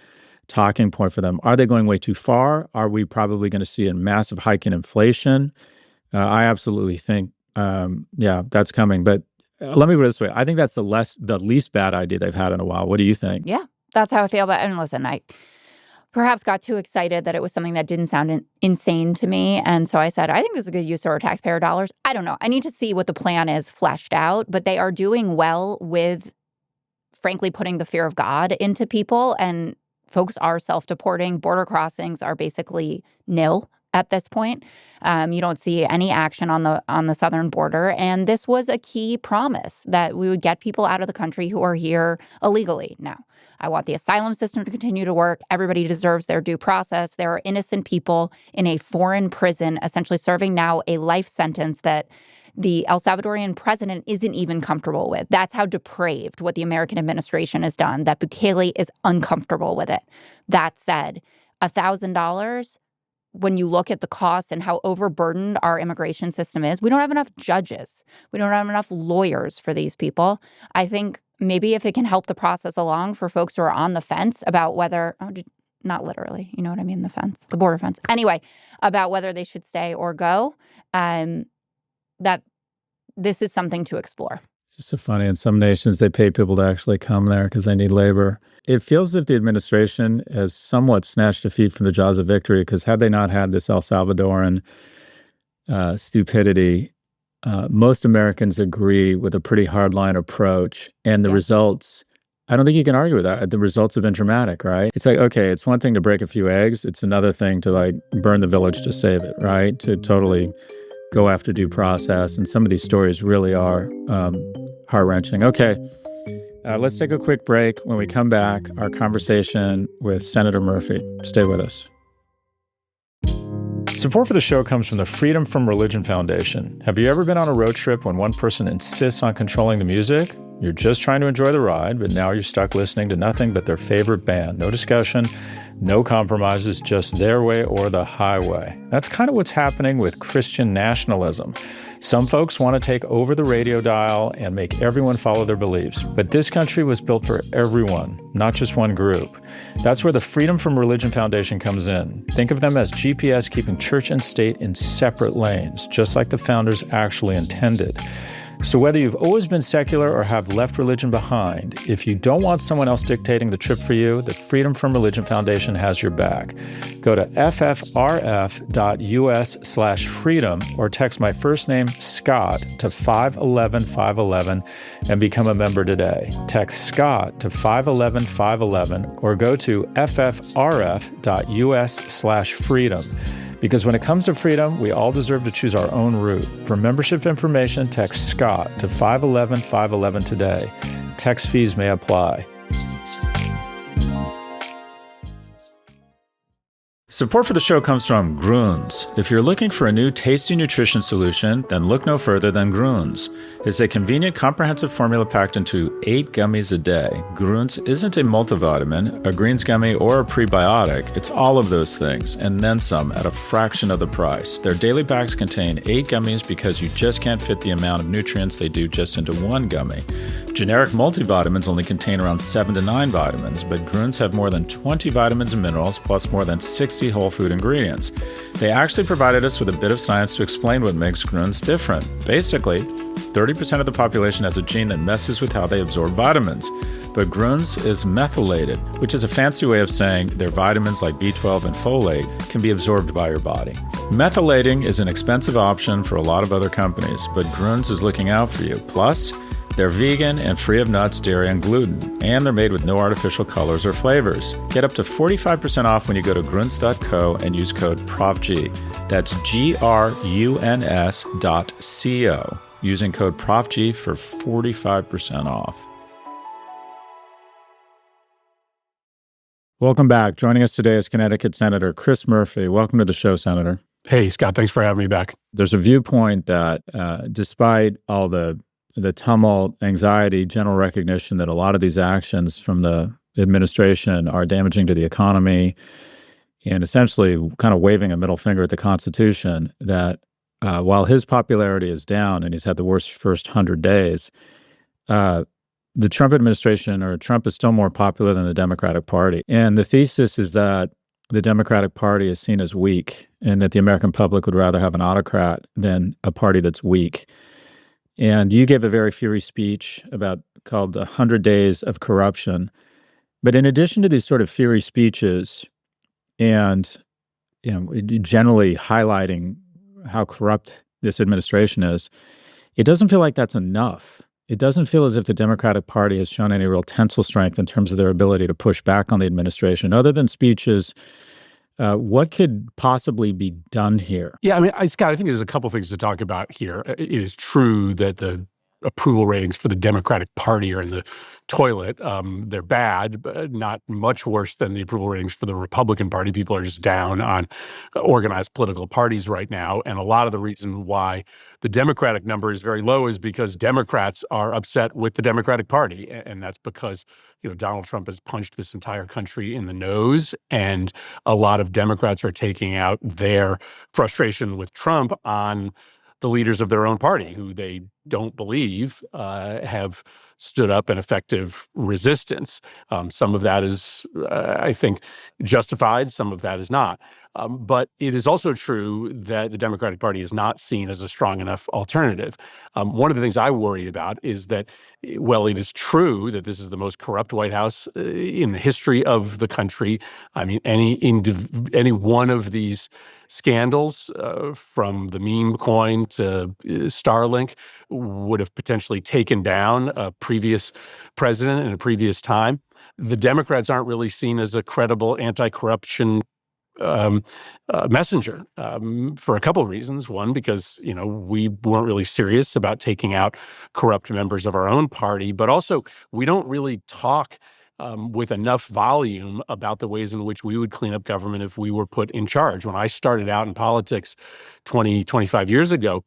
talking point for them. Are they going way too far? Are we probably going to see a massive hike in inflation? I absolutely think, that's coming. But let me put it this way. I think that's the least bad idea they've had in a while. What do you think? Yeah, that's how I feel about it. And listen, I perhaps got too excited that it was something that didn't sound insane to me. And so I said, I think this is a good use of our taxpayer dollars. I don't know. I need to see what the plan is fleshed out. But they are doing well with, frankly, putting the fear of God into people. And folks are self-deporting. Border crossings are basically nil at this point. You don't see any action on the southern border. And this was a key promise that we would get people out of the country who are here illegally. Now, I want the asylum system to continue to work. Everybody deserves their due process. There are innocent people in a foreign prison essentially serving now a life sentence that the El Salvadorian president isn't even comfortable with. That's how depraved what the American administration has done, that Bukele is uncomfortable with it. That said, $1,000, when you look at the cost and how overburdened our immigration system is, we don't have enough judges. We don't have enough lawyers for these people. I think maybe if it can help the process along for folks who are on the fence about whether, not literally, you know what I mean, the fence, the border fence. Anyway, about whether they should stay or go, that this is something to explore. It's just so funny. In some nations, they pay people to actually come there because they need labor. It feels as if the administration has somewhat snatched defeat from the jaws of victory, because had they not had this El Salvadoran stupidity, most Americans agree with a pretty hardline approach. And the results, I don't think you can argue with that. The results have been dramatic, right? It's like, okay, it's one thing to break a few eggs. It's another thing to like burn the village to save it, right? To totally go after due process. And some of these stories really are heart-wrenching. Okay, let's take a quick break. When we come back, our conversation with Senator Murphy. Stay with us. Support for the show comes from the Freedom from Religion Foundation. Have you ever been on a road trip when one person insists on controlling the music? You're just trying to enjoy the ride, but now you're stuck listening to nothing but their favorite band. No discussion, no compromises, just their way or the highway. That's kind of what's happening with Christian nationalism. Some folks want to take over the radio dial and make everyone follow their beliefs. But this country was built for everyone, not just one group. That's where the Freedom from Religion Foundation comes in. Think of them as GPS keeping church and state in separate lanes, just like the founders actually intended. So whether you've always been secular or have left religion behind, if you don't want someone else dictating the trip for you, the Freedom from Religion Foundation has your back. Go to ffrf.us/freedom or text my first name, Scott, to 511-511 and become a member today. Text Scott to 511-511 or go to ffrf.us/freedom. Because when it comes to freedom, we all deserve to choose our own route. For membership information, text Scott to 511-511 today. Text fees may apply. Support for the show comes from Grunes. If you're looking for a new tasty nutrition solution, then look no further than Grunes. It's a convenient, comprehensive formula packed into 8 gummies a day. Grunes isn't a multivitamin, a greens gummy, or a prebiotic. It's all of those things, and then some, at a fraction of the price. Their daily packs contain 8 gummies because you just can't fit the amount of nutrients they do just into one gummy. Generic multivitamins only contain around 7 to 9 vitamins, but Grunes have more than 20 vitamins and minerals, plus more than 60 whole food ingredients. They actually provided us with a bit of science to explain what makes Grunes different. Basically, 30% of the population has a gene that messes with how they absorb vitamins. But Grunes is methylated, which is a fancy way of saying their vitamins like B12 and folate can be absorbed by your body. Methylating is an expensive option for a lot of other companies, but Grunes is looking out for you. Plus, they're vegan and free of nuts, dairy, and gluten, and they're made with no artificial colors or flavors. Get up to 45% off when you go to grunes.co and use code PROFG. That's GRUNS.co, using code PROFG for 45% off. Welcome back. Joining us today is Connecticut Senator Chris Murphy. Welcome to the show, Senator. Hey, Scott. Thanks for having me back. There's a viewpoint that despite all the tumult, anxiety, general recognition that a lot of these actions from the administration are damaging to the economy and essentially kind of waving a middle finger at the Constitution, that while his popularity is down and he's had the worst first 100 days, the Trump administration, or Trump, is still more popular than the Democratic Party. And the thesis is that the Democratic Party is seen as weak and that the American public would rather have an autocrat than a party that's weak. And you gave a very fiery speech called 100 Days of Corruption. But in addition to these sort of fiery speeches and generally highlighting how corrupt this administration is, it doesn't feel like that's enough. It doesn't feel as if the Democratic Party has shown any real tensile strength in terms of their ability to push back on the administration. Other than speeches, what could possibly be done here? Yeah, I mean, Scott, I think there's a couple things to talk about here. It is true that the approval ratings for the Democratic Party are in the toilet. They're bad, but not much worse than the approval ratings for the Republican Party. People are just down on organized political parties right now. And a lot of the reason why the Democratic number is very low is because Democrats are upset with the Democratic Party. And that's because, Donald Trump has punched this entire country in the nose. And a lot of Democrats are taking out their frustration with Trump on the leaders of their own party, who they don't believe have stood up an effective resistance. Some of that is, I think, justified. Some of that is not. But it is also true that the Democratic Party is not seen as a strong enough alternative. One of the things I worry about is that, well, it is true that this is the most corrupt White House in the history of the country. I mean, any one of these scandals, from the meme coin to Starlink, would have potentially taken down a previous president in a previous time. The Democrats aren't really seen as a credible anti-corruption messenger, for a couple of reasons. One, because we weren't really serious about taking out corrupt members of our own party, but also we don't really talk with enough volume about the ways in which we would clean up government if we were put in charge. When I started out in politics 25 years ago,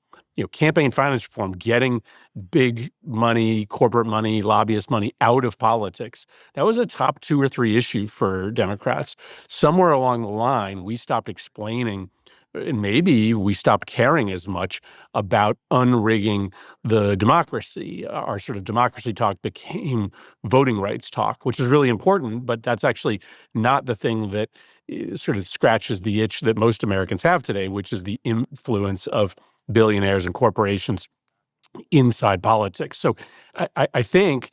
campaign finance reform, getting big money, corporate money, lobbyist money out of politics, that was a top 2 or 3 issue for Democrats. Somewhere along the line, we stopped explaining, and maybe we stopped caring as much about unrigging the democracy. Our sort of democracy talk became voting rights talk, which is really important, but that's actually not the thing that sort of scratches the itch that most Americans have today, which is the influence of billionaires and corporations inside politics. So I think,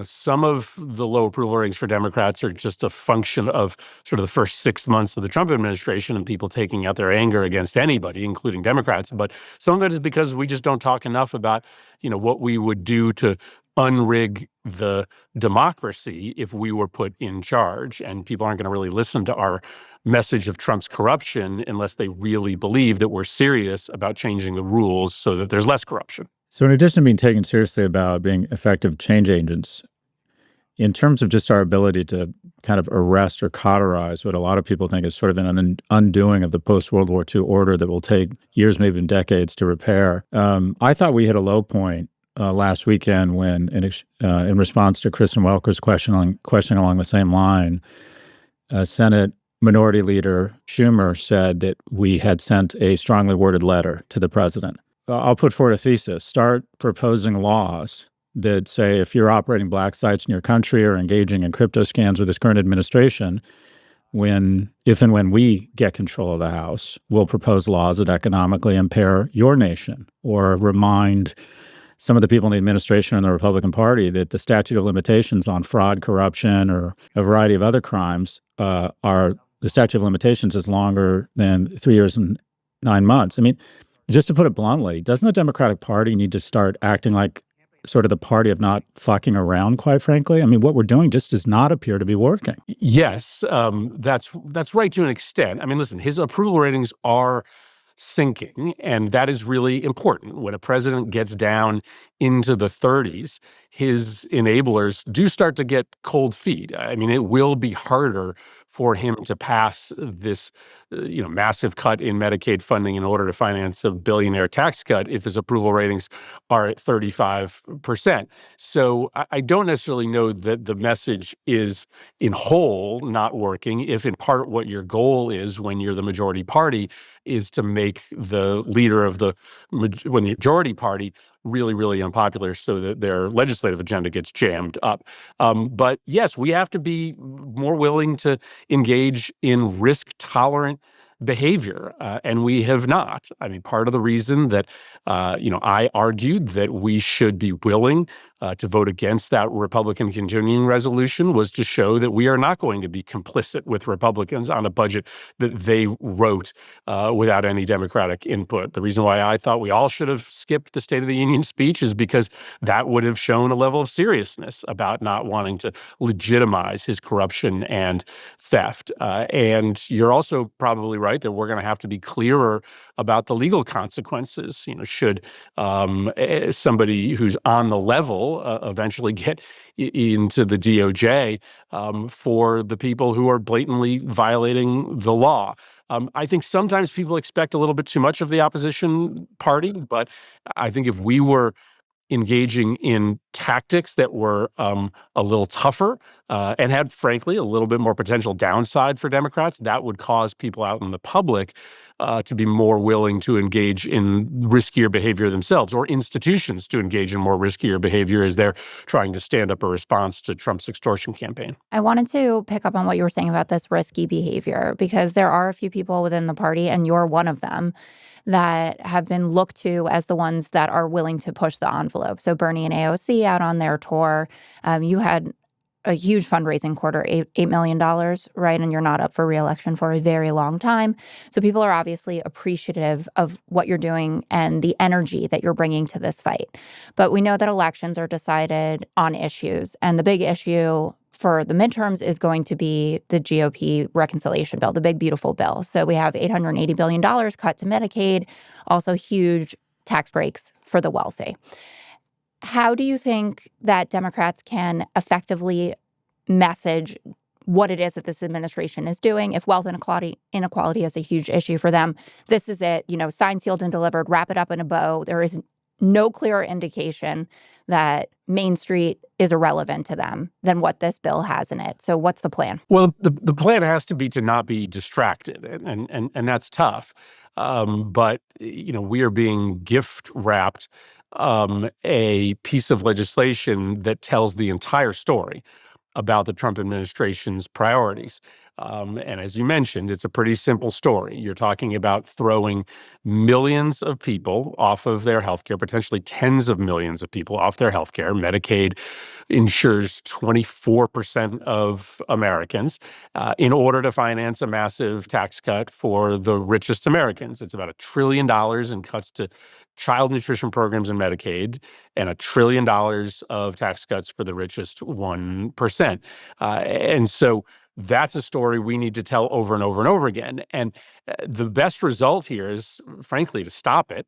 some of the low approval ratings for Democrats are just a function of sort of the first 6 months of the Trump administration and people taking out their anger against anybody, including Democrats. But some of it is because we just don't talk enough about, what we would do to unrig the democracy if we were put in charge. And people aren't going to really listen to our message of Trump's corruption unless they really believe that we're serious about changing the rules so that there's less corruption. So in addition to being taken seriously about being effective change agents, in terms of just our ability to kind of arrest or cauterize what a lot of people think is sort of an undoing of the post-World War II order that will take years, maybe even decades to repair, I thought we hit a low point last weekend when, in response to Kristen Welker's question along the same line, Senate Minority Leader Schumer said that we had sent a strongly worded letter to the president. I'll put forward a thesis. Start proposing laws that say if you're operating black sites in your country or engaging in crypto scams with this current administration, if and when we get control of the House, we'll propose laws that economically impair your nation, or remind some of the people in the administration and the Republican Party that the statute of limitations on fraud, corruption, or a variety of other crimes the statute of limitations is longer than 3 years and 9 months. I mean, just to put it bluntly, doesn't the Democratic Party need to start acting like sort of the party of not fucking around, quite frankly? I mean, what we're doing just does not appear to be working. Yes, that's right to an extent. I mean, listen, his approval ratings are sinking, and that is really important. When a president gets down into the 30s, his enablers do start to get cold feet. I mean, it will be harder for him to pass this massive cut in Medicaid funding in order to finance a billionaire tax cut if his approval ratings are at 35%. So I don't necessarily know that the message is in whole not working, if in part what your goal is when you're the majority party is to make the leader of the majority party really, really unpopular so that their legislative agenda gets jammed up. But yes, we have to be more willing to engage in risk-tolerant behavior, and we have not. I mean, part of the reason that, I argued that we should be willing to vote against that Republican continuing resolution was to show that we are not going to be complicit with Republicans on a budget that they wrote without any Democratic input. The reason why I thought we all should have skipped the State of the Union speech is because that would have shown a level of seriousness about not wanting to legitimize his corruption and theft. And you're also probably right right? That we're going to have to be clearer about the legal consequences. Should somebody who's on the level eventually get into the DOJ for the people who are blatantly violating the law. I think sometimes people expect a little bit too much of the opposition party, but I think if we were engaging in tactics that were a little tougher and had, frankly, a little bit more potential downside for Democrats, that would cause people out in the public to be more willing to engage in riskier behavior themselves, or institutions to engage in more riskier behavior as they're trying to stand up a response to Trump's extortion campaign. I wanted to pick up on what you were saying about this risky behavior, because there are a few people within the party, and you're one of them, that have been looked to as the ones that are willing to push the envelope. So Bernie and AOC out on their tour. You had a huge fundraising quarter, $8 million, right? And you're not up for reelection for a very long time. So people are obviously appreciative of what you're doing and the energy that you're bringing to this fight. But we know that elections are decided on issues. And the big issue for the midterms is going to be the GOP reconciliation bill, the big, beautiful bill. So we have $880 billion cut to Medicaid, also huge tax breaks for the wealthy. How do you think that Democrats can effectively message what it is that this administration is doing? If wealth inequality is a huge issue for them, this is it, signed, sealed, and delivered, wrap it up in a bow. There is no clearer indication that Main Street is irrelevant to them than what this bill has in it. So what's the plan? Well, the plan has to be to not be distracted, and that's tough. But we are being gift wrapped a piece of legislation that tells the entire story about the Trump administration's priorities. And as you mentioned, it's a pretty simple story. You're talking about throwing millions of people off of their health care, potentially tens of millions of people off their health care. Medicaid insures 24% of Americans in order to finance a massive tax cut for the richest Americans. It's about $1 trillion in cuts to child nutrition programs and Medicaid, and $1 trillion of tax cuts for the richest 1%. And so that's a story we need to tell over and over and over again. And the best result here is, frankly, to stop it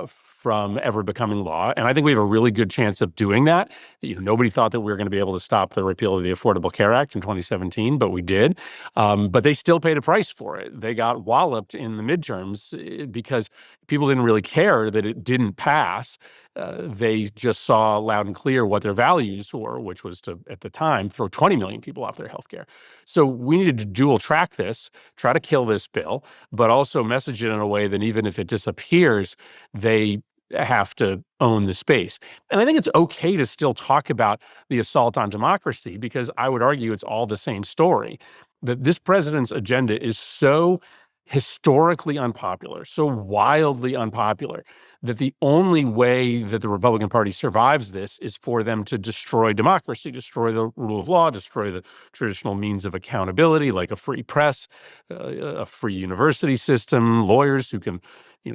from ever becoming law. And I think we have a really good chance of doing that. Nobody thought that we were going to be able to stop the repeal of the Affordable Care Act in 2017, but we did. But they still paid a price for it. They got walloped in the midterms because people didn't really care that it didn't pass. They just saw loud and clear what their values were, which was to, at the time, throw 20 million people off their health care. So we needed to dual track this, try to kill this bill, but also message it in a way that even if it disappears, they have to own the space. And I think it's okay to still talk about the assault on democracy, because I would argue it's all the same story. That this president's agenda is so historically unpopular, so wildly unpopular, that the only way that the Republican Party survives this is for them to destroy democracy, destroy the rule of law, destroy the traditional means of accountability, like a free press, a free university system, lawyers who can,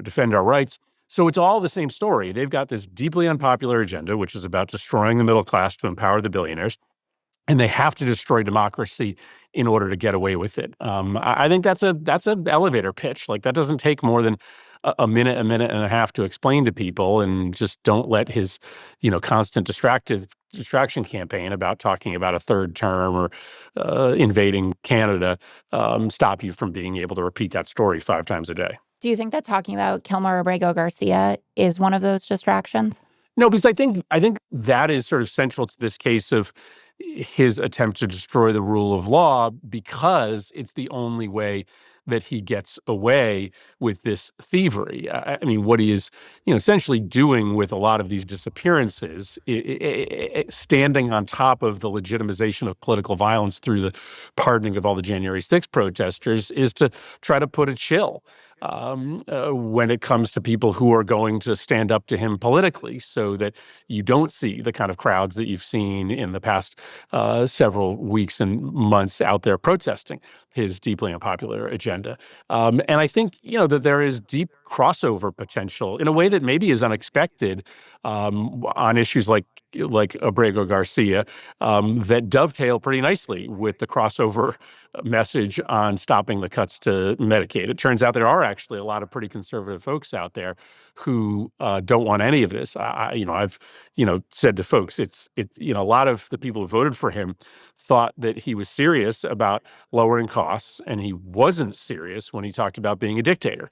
defend our rights. So it's all the same story. They've got this deeply unpopular agenda, which is about destroying the middle class to empower the billionaires. And they have to destroy democracy in order to get away with it. I think that's an elevator pitch. Like, that doesn't take more than a minute and a half to explain to people, and just don't let his, constant distraction campaign about talking about a third term or invading Canada stop you from being able to repeat that story 5 times a day. Do you think that talking about Kilmer Abrego Garcia is one of those distractions? No, because I think that is sort of central to this case of his attempt to destroy the rule of law, because it's the only way that he gets away with this thievery. I mean, what he is, essentially doing with a lot of these disappearances, standing on top of the legitimization of political violence through the pardoning of all the January 6th protesters, is to try to put a chill when it comes to people who are going to stand up to him politically, so that you don't see the kind of crowds that you've seen in the past several weeks and months out there protesting his deeply unpopular agenda. And I think, that there is deep crossover potential in a way that maybe is unexpected on issues like Abrego Garcia that dovetail pretty nicely with the crossover message on stopping the cuts to Medicaid. It turns out there are actually a lot of pretty conservative folks out there who don't want any of this. I've said to folks, a lot of the people who voted for him thought that he was serious about lowering costs, and he wasn't serious when he talked about being a dictator.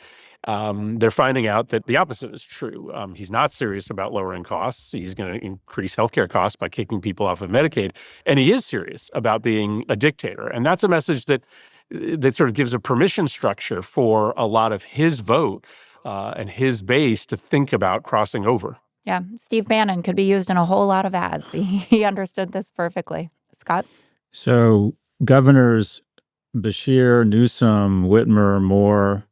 They're finding out that the opposite is true. He's not serious about lowering costs. He's going to increase healthcare costs by kicking people off of Medicaid, and he is serious about being a dictator. And that's a message that sort of gives a permission structure for a lot of his vote and his base to think about crossing over. Yeah, Steve Bannon could be used in a whole lot of ads. He understood this perfectly. Scott? So governors Beshear, Newsom, Whitmer, Moore,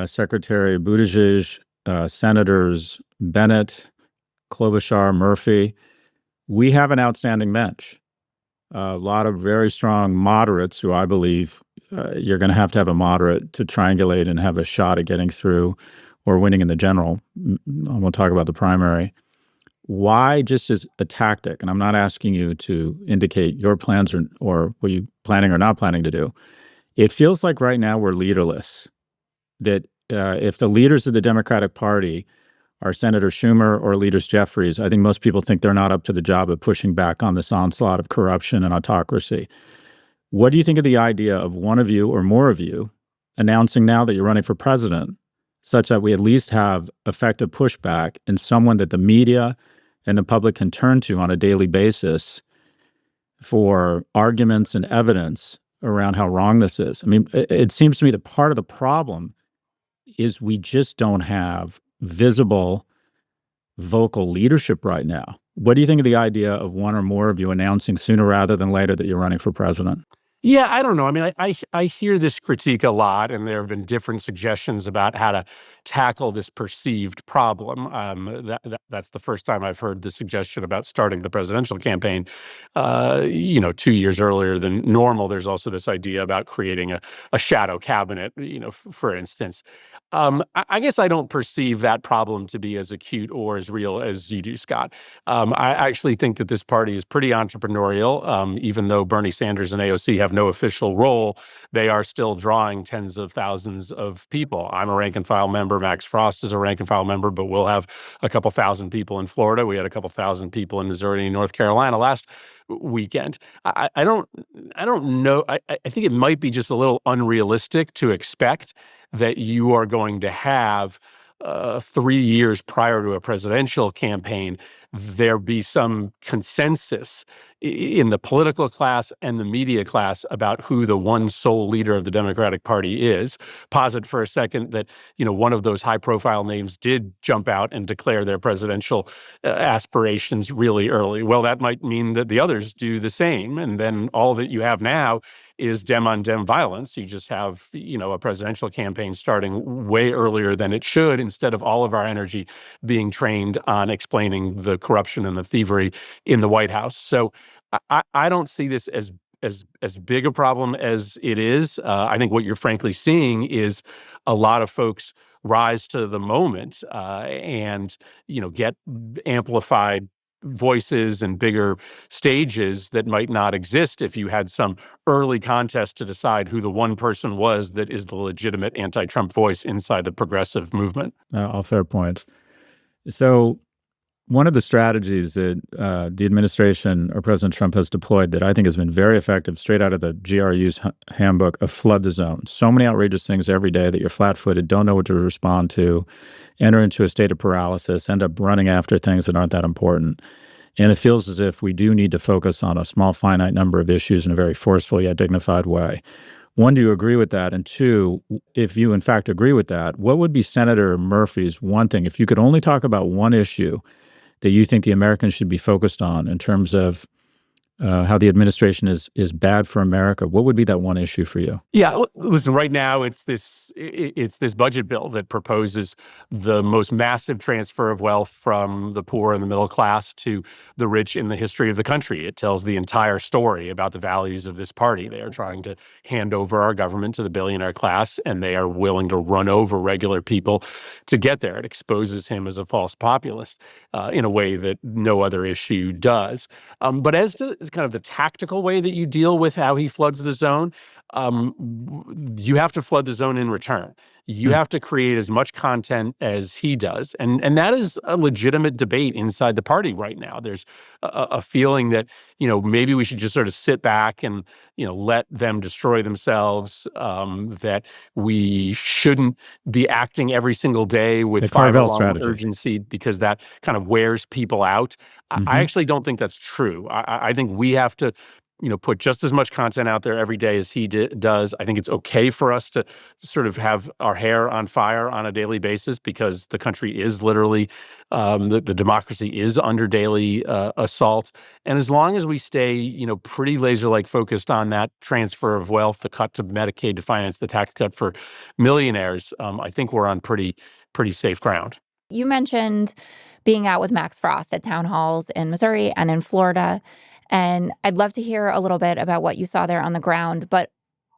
Secretary Buttigieg, Senators Bennett, Klobuchar, Murphy, we have an outstanding bench. A lot of very strong moderates who I believe you're going to have a moderate to triangulate and have a shot at getting through or winning in the general. We'll talk about the primary. Why, just as a tactic, and I'm not asking you to indicate your plans or what you planning or not planning to do, it feels like right now we're leaderless. That if the leaders of the Democratic Party are Senator Schumer or leaders Jeffries, I think most people think they're not up to the job of pushing back on this onslaught of corruption and autocracy. What do you think of the idea of one of you or more of you announcing now that you're running for president, such that we at least have effective pushback and someone that the media and the public can turn to on a daily basis for arguments and evidence around how wrong this is? I mean, it seems to me that part of the problem is we just don't have visible vocal leadership right now. What do you think of the idea of one or more of you announcing sooner rather than later that you're running for president? Yeah, I don't know. I mean, I hear this critique a lot, and there have been different suggestions about how to tackle this perceived problem. That's the first time I've heard the suggestion about starting the presidential campaign, 2 years earlier than normal. There's also this idea about creating a shadow cabinet, for instance. I guess I don't perceive that problem to be as acute or as real as you do, Scott. I actually think that this party is pretty entrepreneurial, even though Bernie Sanders and AOC have no official role. They are still drawing tens of thousands of people. I'm a rank and file member. Max Frost is a rank and file member, but we'll have a couple thousand people in Florida. We had a couple thousand people in Missouri and North Carolina last weekend. I don't know. I think it might be just a little unrealistic to expect that you are going to have 3 years prior to a presidential campaign, there be some consensus in the political class and the media class about who the one sole leader of the Democratic Party is. Posit for a second that, one of those high-profile names did jump out and declare their presidential aspirations really early. Well, that might mean that the others do the same, and then all that you have now is dem-on-dem violence. You just have, a presidential campaign starting way earlier than it should, instead of all of our energy being trained on explaining the corruption and the thievery in the White House. So I don't see this as big a problem as it is. I think what you're frankly seeing is a lot of folks rise to the moment and get amplified voices and bigger stages that might not exist if you had some early contest to decide who the one person was that is the legitimate anti-Trump voice inside the progressive movement. All fair points. So one of the strategies that the administration or President Trump has deployed that I think has been very effective, straight out of the GRU's handbook, of flood the zone. So many outrageous things every day that you're flat-footed, don't know what to respond to, enter into a state of paralysis, end up running after things that aren't that important. And it feels as if we do need to focus on a small, finite number of issues in a very forceful yet dignified way. One, do you agree with that? And two, if you in fact agree with that, what would be Senator Murphy's one thing, if you could only talk about one issue that you think the Americans should be focused on in terms of how the administration is bad for America, what would be that one issue for you? Yeah, listen, right now it's this budget bill that proposes the most massive transfer of wealth from the poor and the middle class to the rich in the history of the country. It tells the entire story about the values of this party. They are trying to hand over our government to the billionaire class, and they are willing to run over regular people to get there. It exposes him as a false populist in a way that no other issue does. But as to kind of the tactical way that you deal with how he floods the zone, you have to flood the zone in return. You have to create as much content as he does. And that is a legitimate debate inside the party right now. There's a feeling that, maybe we should just sort of sit back and, let them destroy themselves, that we shouldn't be acting every single day with fire-alarm urgency because that kind of wears people out. I actually don't think that's true. I think we have to put just as much content out there every day as he does. I think it's okay for us to sort of have our hair on fire on a daily basis because the country is literally, the democracy is under daily assault. And as long as we stay, pretty laser-like focused on that transfer of wealth, the cut to Medicaid to finance the tax cut for millionaires, I think we're on pretty safe ground. You mentioned being out with Max Frost at town halls in Missouri and in Florida. And I'd love to hear a little bit about what you saw there on the ground. But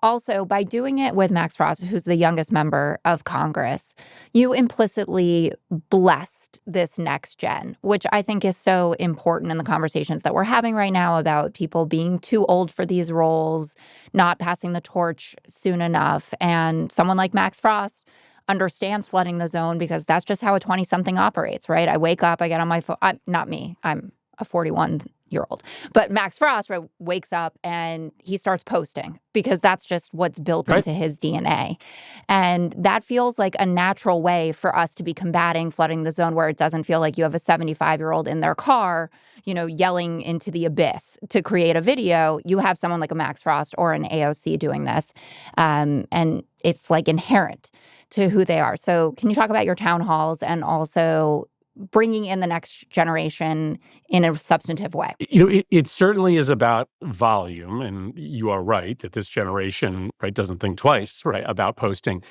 also, by doing it with Max Frost, who's the youngest member of Congress, you implicitly blessed this next gen, which I think is so important in the conversations that we're having right now about people being too old for these roles, not passing the torch soon enough. And someone like Max Frost understands flooding the zone because that's just how a 20-something operates, right? I wake up, I get on my phone. Not me. I'm a 41-year-old. But Max Frost wakes up and he starts posting because that's just what's built into his DNA. And that feels like a natural way for us to be combating flooding the zone where it doesn't feel like you have a 75-year-old in their car, yelling into the abyss to create a video. You have someone like a Max Frost or an AOC doing this. And it's like inherent to who they are. So can you talk about your town halls and also bringing in the next generation in a substantive way? It certainly is about volume, and you are right that this generation, doesn't think twice, about posting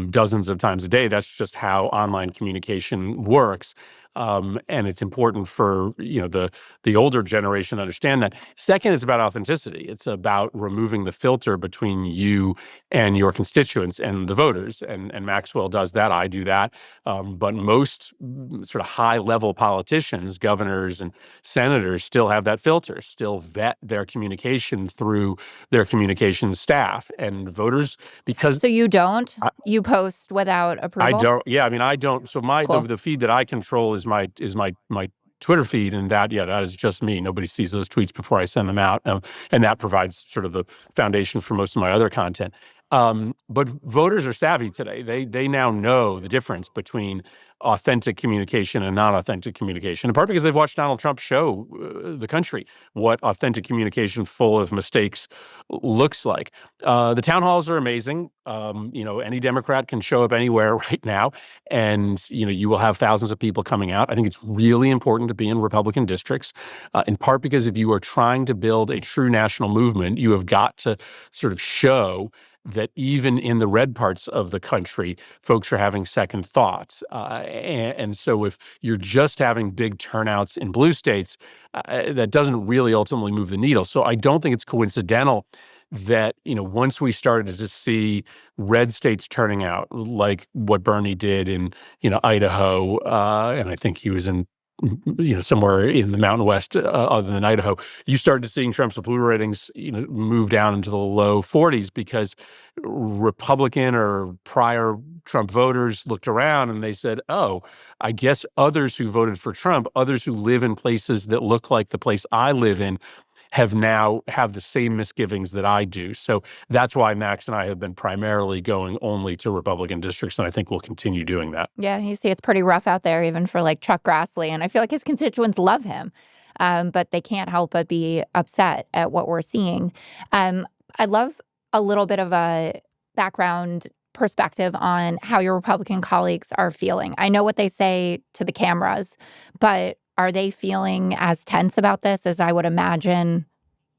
dozens of times a day. That's just how online communication works. And it's important for the older generation to understand that. Second, it's about authenticity. It's about removing the filter between you and your constituents and the voters. And Maxwell does that. I do that. But most sort of high-level politicians, governors and senators, still have that filter, still vet their communication through their communications staff. And voters, because so you don't, you post without approval? I don't. Yeah, I mean, I don't. So Cool. the feed that I control is my Twitter feed, and that is just me. Nobody sees those tweets before I send them out, and that provides sort of the foundation for most of my other content. But voters are savvy today. They now know the difference between authentic communication and non-authentic communication, in part because they've watched Donald Trump show the country what authentic communication full of mistakes looks like. The town halls are amazing. Any Democrat can show up anywhere right now, and you will have thousands of people coming out. I think it's really important to be in Republican districts, in part because if you are trying to build a true national movement, you have got to sort of show that even in the red parts of the country, folks are having second thoughts. And so if you're just having big turnouts in blue states, that doesn't really ultimately move the needle. So I don't think it's coincidental that, once we started to see red states turning out, like what Bernie did in, Idaho, and I think he was in somewhere in the Mountain West other than Idaho, you started seeing Trump's approval ratings, move down into the low 40s because Republican or prior Trump voters looked around and they said, oh, I guess others who voted for Trump, others who live in places that look like the place I live in, have the same misgivings that I do. So that's why Max and I have been primarily going only to Republican districts, and I think we'll continue doing that. Yeah, you see it's pretty rough out there, even for like Chuck Grassley, and I feel like his constituents love him, but they can't help but be upset at what we're seeing. I'd love a little bit of a background perspective on how your Republican colleagues are feeling. I know what they say to the cameras, but Are they feeling as tense about this as I would imagine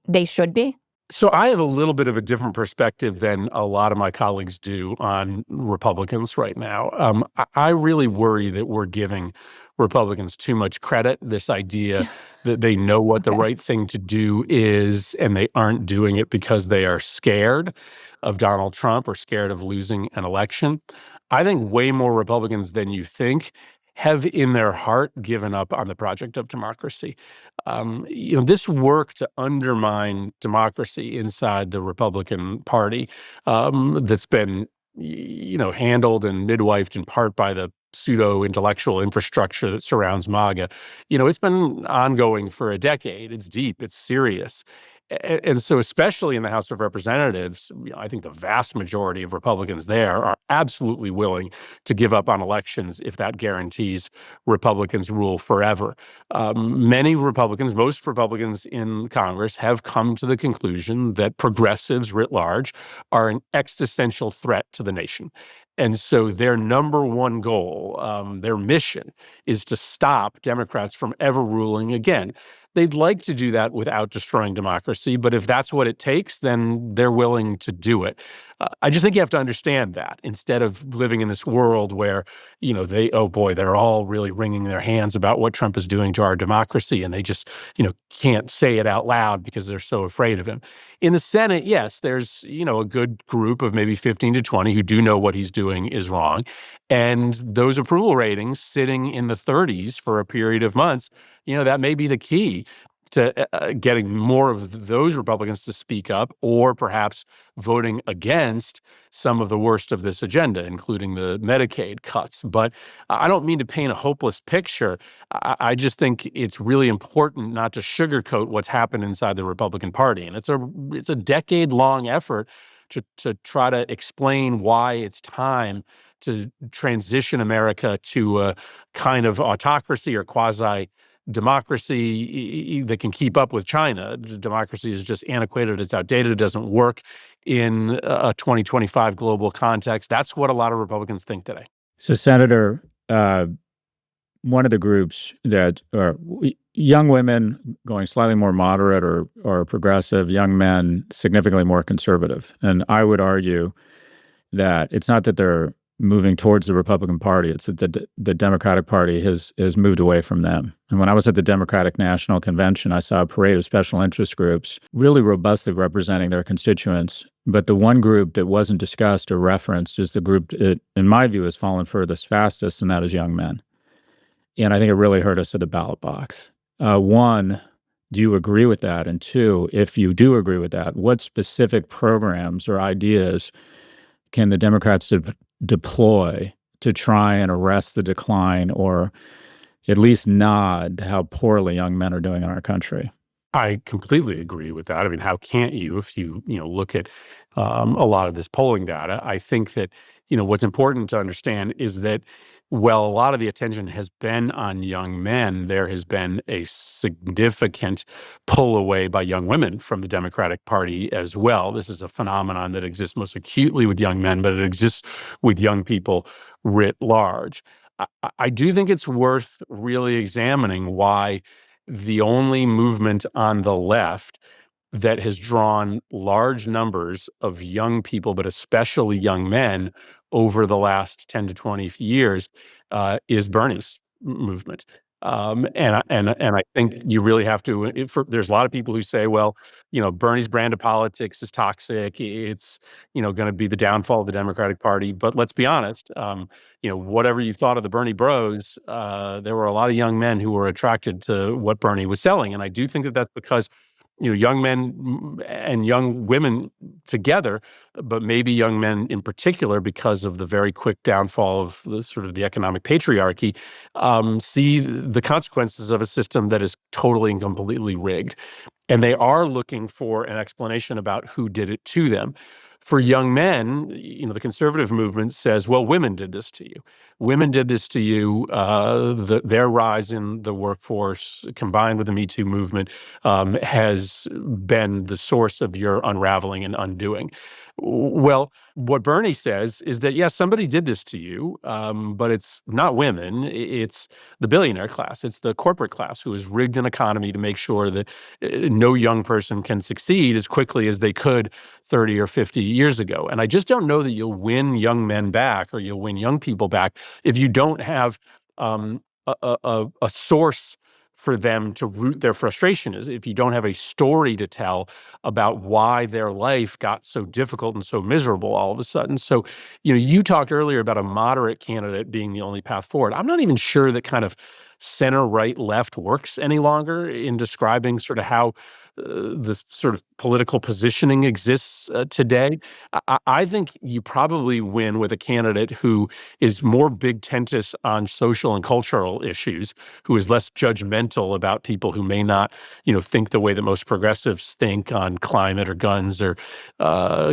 they should be? So I have a little bit of a different perspective than a lot of my colleagues do on Republicans right now. I really worry that we're giving Republicans too much credit. This idea that they know what the Okay. right thing to do is, and they aren't doing it because they are scared of Donald Trump or scared of losing an election. I think way more Republicans than you think have in their heart given up on the project of democracy. This work to undermine democracy inside the Republican Party, that's been, handled and midwifed in part by the pseudo intellectual infrastructure that surrounds MAGA. It's been ongoing for a decade. It's deep. It's serious. And so, especially in the House of Representatives, I think the vast majority of Republicans there are absolutely willing to give up on elections if that guarantees Republicans rule forever. Many Republicans, most Republicans in Congress, have come to the conclusion that progressives writ large are an existential threat to the nation. And so their number one goal, their mission, is to stop Democrats from ever ruling again. They'd like to do that without destroying democracy, but if that's what it takes, then they're willing to do it. I just think you have to understand that instead of living in this world where, they're all really wringing their hands about what Trump is doing to our democracy, and they just, can't say it out loud because they're so afraid of him. In the Senate, yes, there's, a good group of maybe 15 to 20 who do know what he's doing is wrong. And those approval ratings sitting in the 30s for a period of months, that may be the key to getting more of those Republicans to speak up, or perhaps voting against some of the worst of this agenda, including the Medicaid cuts. But I don't mean to paint a hopeless picture. I just think it's really important not to sugarcoat what's happened inside the Republican Party. And it's a decade-long effort to try to explain why it's time to transition America to a kind of autocracy or quasi democracy that can keep up with China. Democracy is just antiquated. It's outdated. It doesn't work in a 2025 global context. That's what a lot of Republicans think today. So, Senator, one of the groups that are young women going slightly more moderate or progressive, young men significantly more conservative. And I would argue that it's not that they're moving towards the Republican Party. It's that the Democratic Party has moved away from them. And when I was at the Democratic National Convention, I saw a parade of special interest groups really robustly representing their constituents. But the one group that wasn't discussed or referenced is the group that, in my view, has fallen furthest fastest, and that is young men. And I think it really hurt us at the ballot box. One, do you agree with that? And two, if you do agree with that, what specific programs or ideas can the Democrats deploy to try and arrest the decline, or at least nod to how poorly young men are doing in our country? I completely agree with that. I mean, how can't you if you look at a lot of this polling data? I think that what's important to understand is that while a lot of the attention has been on young men, there has been a significant pull away by young women from the Democratic Party as well. This is a phenomenon that exists most acutely with young men, but it exists with young people writ large. I do think it's worth really examining why the only movement on the left that has drawn large numbers of young people, but especially young men, over the last 10 to 20 years is Bernie's movement. And I think you really have to, there's a lot of people who say, well, Bernie's brand of politics is toxic. It's, going to be the downfall of the Democratic Party. But let's be honest, whatever you thought of the Bernie bros, there were a lot of young men who were attracted to what Bernie was selling. And I do think that that's because young men and young women together, but maybe young men in particular, because of the very quick downfall of the sort of the economic patriarchy, see the consequences of a system that is totally and completely rigged. And they are looking for an explanation about who did it to them. For young men, the conservative movement says, well, women did this to you. Women did this to you. Their rise in the workforce, combined with the Me Too movement, has been the source of your unraveling and undoing. Well, what Bernie says is that, yes, somebody did this to you, but it's not women. It's the billionaire class. It's the corporate class who has rigged an economy to make sure that no young person can succeed as quickly as they could 30 or 50 years ago. And I just don't know that you'll win young men back or you'll win young people back if you don't have a source for them to root their frustration is, if you don't have a story to tell about why their life got so difficult and so miserable all of a sudden. So, you talked earlier about a moderate candidate being the only path forward. I'm not even sure that kind of center, right, left works any longer in describing sort of how the sort of political positioning exists today. I think you probably win with a candidate who is more big tentis on social and cultural issues, who is less judgmental about people who may not, think the way that most progressives think on climate or guns or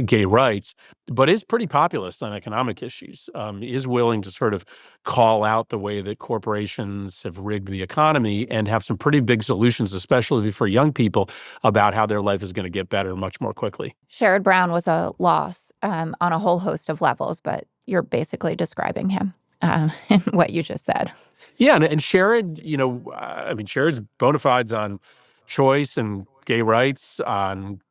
gay rights, but is pretty populist on economic issues, is willing to sort of call out the way that corporations have rigged the economy and have some pretty big solutions, especially for young people, about how their life is going to get better much more quickly. Sherrod Brown was a loss on a whole host of levels, but you're basically describing him in what you just said. Yeah, and Sherrod, Sherrod's bona fides on choice and gay rights, on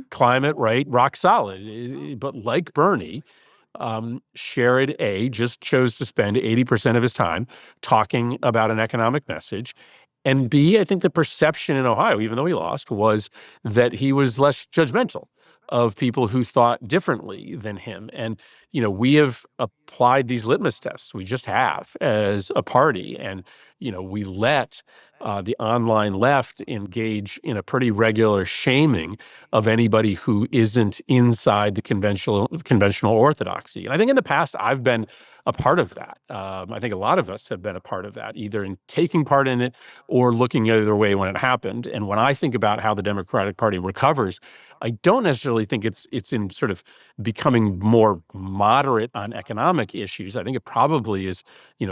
climate, right, rock solid. But like Bernie, Sherrod just chose to spend 80% of his time talking about an economic message. And B, I think the perception in Ohio, even though he lost, was that he was less judgmental of people who thought differently than him. And, we have applied these litmus tests. We just have as a party. And, we let the online left engage in a pretty regular shaming of anybody who isn't inside the conventional orthodoxy. And I think in the past, I've been a part of that. I think a lot of us have been a part of that, either in taking part in it or looking the other way when it happened. And when I think about how the Democratic Party recovers, I don't necessarily think it's in sort of becoming more moderate on economic issues. I think it probably is,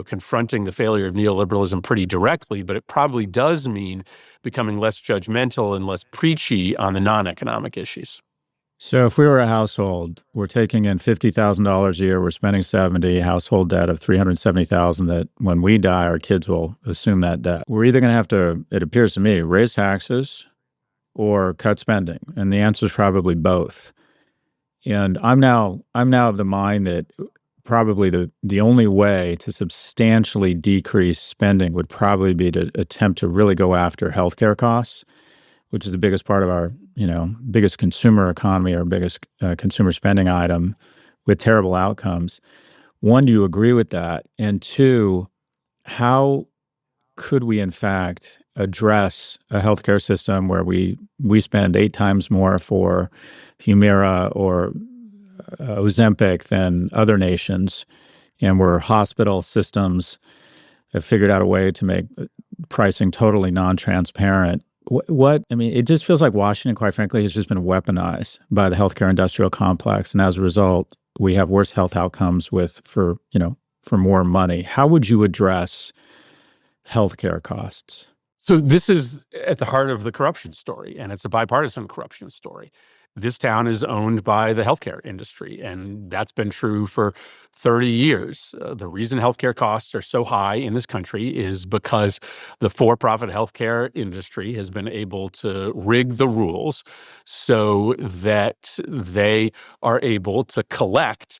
confronting the failure of neoliberalism pretty directly, but it probably does mean becoming less judgmental and less preachy on the non-economic issues. So if we were a household, we're taking in $50,000 a year, we're spending 70, household debt of $370,000, that when we die, our kids will assume that debt. We're either going to have to, it appears to me, raise taxes or cut spending. And the answer is probably both. And I'm now of the mind that probably the only way to substantially decrease spending would probably be to attempt to really go after healthcare costs, which is the biggest part of our, biggest consumer economy, our biggest consumer spending item, with terrible outcomes. One, do you agree with that? And two, how could we in fact address a healthcare system where we spend 8 times more for Humira or Ozempic than other nations, and where hospital systems have figured out a way to make pricing totally non-transparent? It just feels like Washington, quite frankly, has just been weaponized by the healthcare industrial complex. And as a result, we have worse health outcomes for more money. How would you address healthcare costs? So this is at the heart of the corruption story, and it's a bipartisan corruption story. This town is owned by the healthcare industry, and that's been true for 30 years. The reason healthcare costs are so high in this country is because the for-profit healthcare industry has been able to rig the rules so that they are able to collect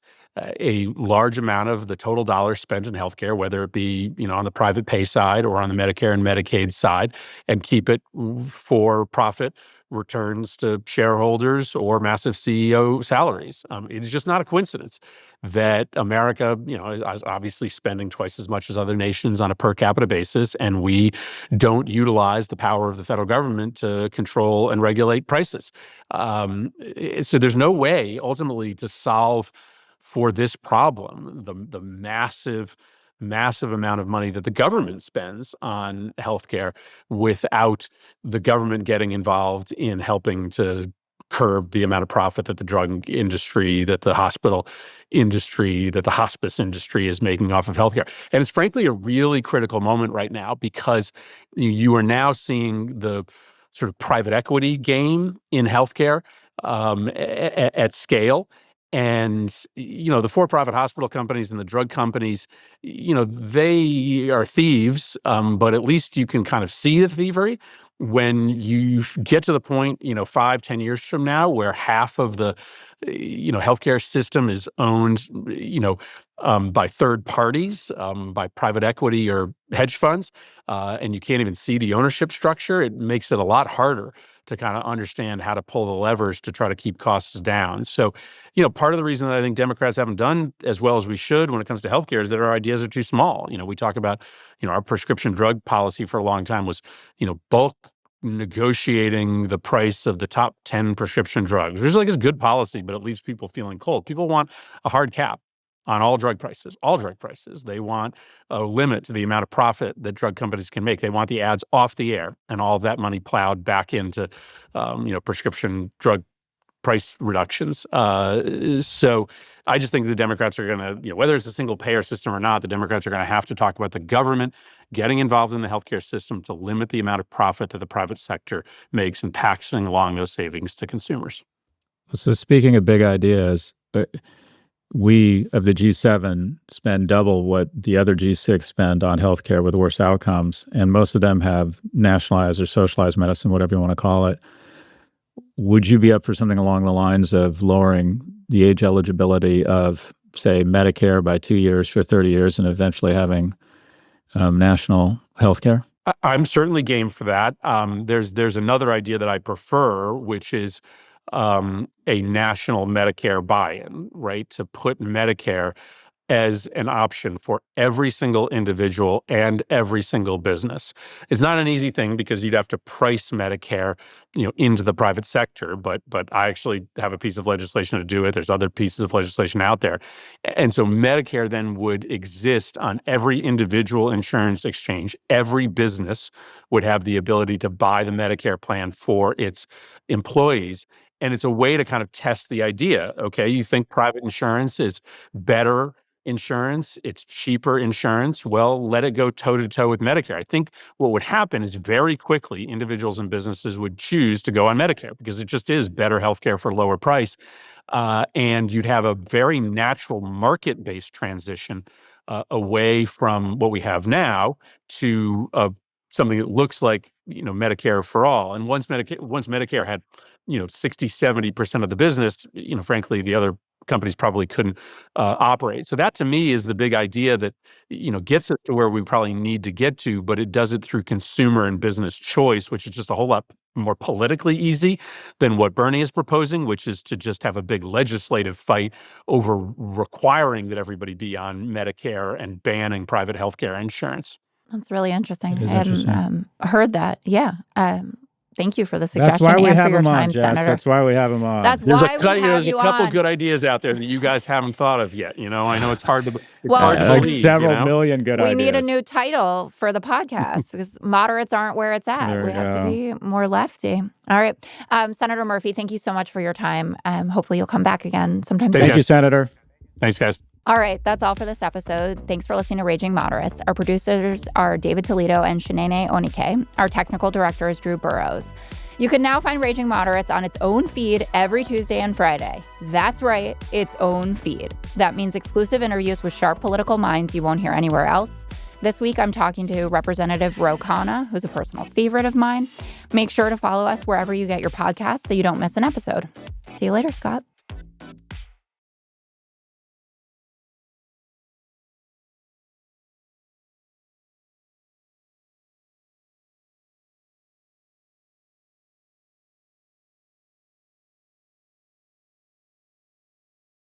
a large amount of the total dollars spent in healthcare, whether it be, on the private pay side or on the Medicare and Medicaid side, and keep it for profit returns to shareholders or massive CEO salaries. It's just not a coincidence that America, is obviously spending twice as much as other nations on a per capita basis, and we don't utilize the power of the federal government to control and regulate prices. So there's no way ultimately to solve for this problem, the massive amount of money that the government spends on healthcare, without the government getting involved in helping to curb the amount of profit that the drug industry, that the hospital industry, that the hospice industry is making off of healthcare. And it's frankly a really critical moment right now, because you are now seeing the sort of private equity game in healthcare at scale. And, the for-profit hospital companies and the drug companies, they are thieves, but at least you can kind of see the thievery when you get to the point, 5-10 years from now, where half of the, healthcare system is owned, by third parties, by private equity or hedge funds, and you can't even see the ownership structure. It makes it a lot harder to kind of understand how to pull the levers to try to keep costs down. So, part of the reason that I think Democrats haven't done as well as we should when it comes to healthcare is that our ideas are too small. We talk about, our prescription drug policy for a long time was, bulk negotiating the price of the top 10 prescription drugs, which is good policy, but it leaves people feeling cold. People want a hard cap on all drug prices. They want a limit to the amount of profit that drug companies can make. They want the ads off the air and all of that money plowed back into, prescription drug price reductions. So I just think the Democrats are going to, whether it's a single payer system or not, the Democrats are going to have to talk about the government getting involved in the healthcare system to limit the amount of profit that the private sector makes and passing along those savings to consumers. So speaking of big ideas, we of the G7 spend double what the other G6 spend on healthcare with worse outcomes, and most of them have nationalized or socialized medicine, whatever you want to call it. Would you be up for something along the lines of lowering the age eligibility of, say, Medicare by 2 years for 30 years and eventually having national health care? I'm certainly game for that. There's another idea that I prefer, which is a national Medicare buy-in, right? To put Medicare as an option for every single individual and every single business. It's not an easy thing because you'd have to price Medicare, into the private sector, but I actually have a piece of legislation to do it. There's other pieces of legislation out there. And so Medicare then would exist on every individual insurance exchange. Every business would have the ability to buy the Medicare plan for its employees. And it's a way to kind of test the idea. Okay, you think private insurance is better insurance, it's cheaper insurance, well, let it go toe-to-toe with Medicare. I think what would happen is very quickly individuals and businesses would choose to go on Medicare because it just is better healthcare for a lower price. And you'd have a very natural market-based transition away from what we have now to something that looks like, Medicare for all. And once Medicare had, 60-70% of the business, frankly, the other companies probably couldn't operate. So that to me is the big idea that, gets us to where we probably need to get to, but it does it through consumer and business choice, which is just a whole lot more politically easy than what Bernie is proposing, which is to just have a big legislative fight over requiring that everybody be on Medicare and banning private healthcare insurance. That's really interesting. It is I hadn't interesting. heard that. Yeah. Thank you for the suggestion. That's why we and have for your him time, on, Jess. Senator. That's why we have him on. That's There's why we have there's you a couple on. good ideas out there that you guys haven't thought of yet. I know it's hard to Well, hard to like believe, several million good we ideas. need a new title for the podcast because moderates aren't where it's at. There We we have to go. be more lefty. All right. Senator Murphy, thank you so much for your time. Hopefully you'll come back again sometime soon. Thank you, guys. Senator. Thanks, guys. All right, that's all for this episode. Thanks for listening to Raging Moderates. Our producers are David Toledo and Shanene Onike. Our technical director is Drew Burrows. You can now find Raging Moderates on its own feed every Tuesday and Friday. That's right, its own feed. That means exclusive interviews with sharp political minds you won't hear anywhere else. This week, I'm talking to Representative Ro Khanna, who's a personal favorite of mine. Make sure to follow us wherever you get your podcasts so you don't miss an episode. See you later, Scott.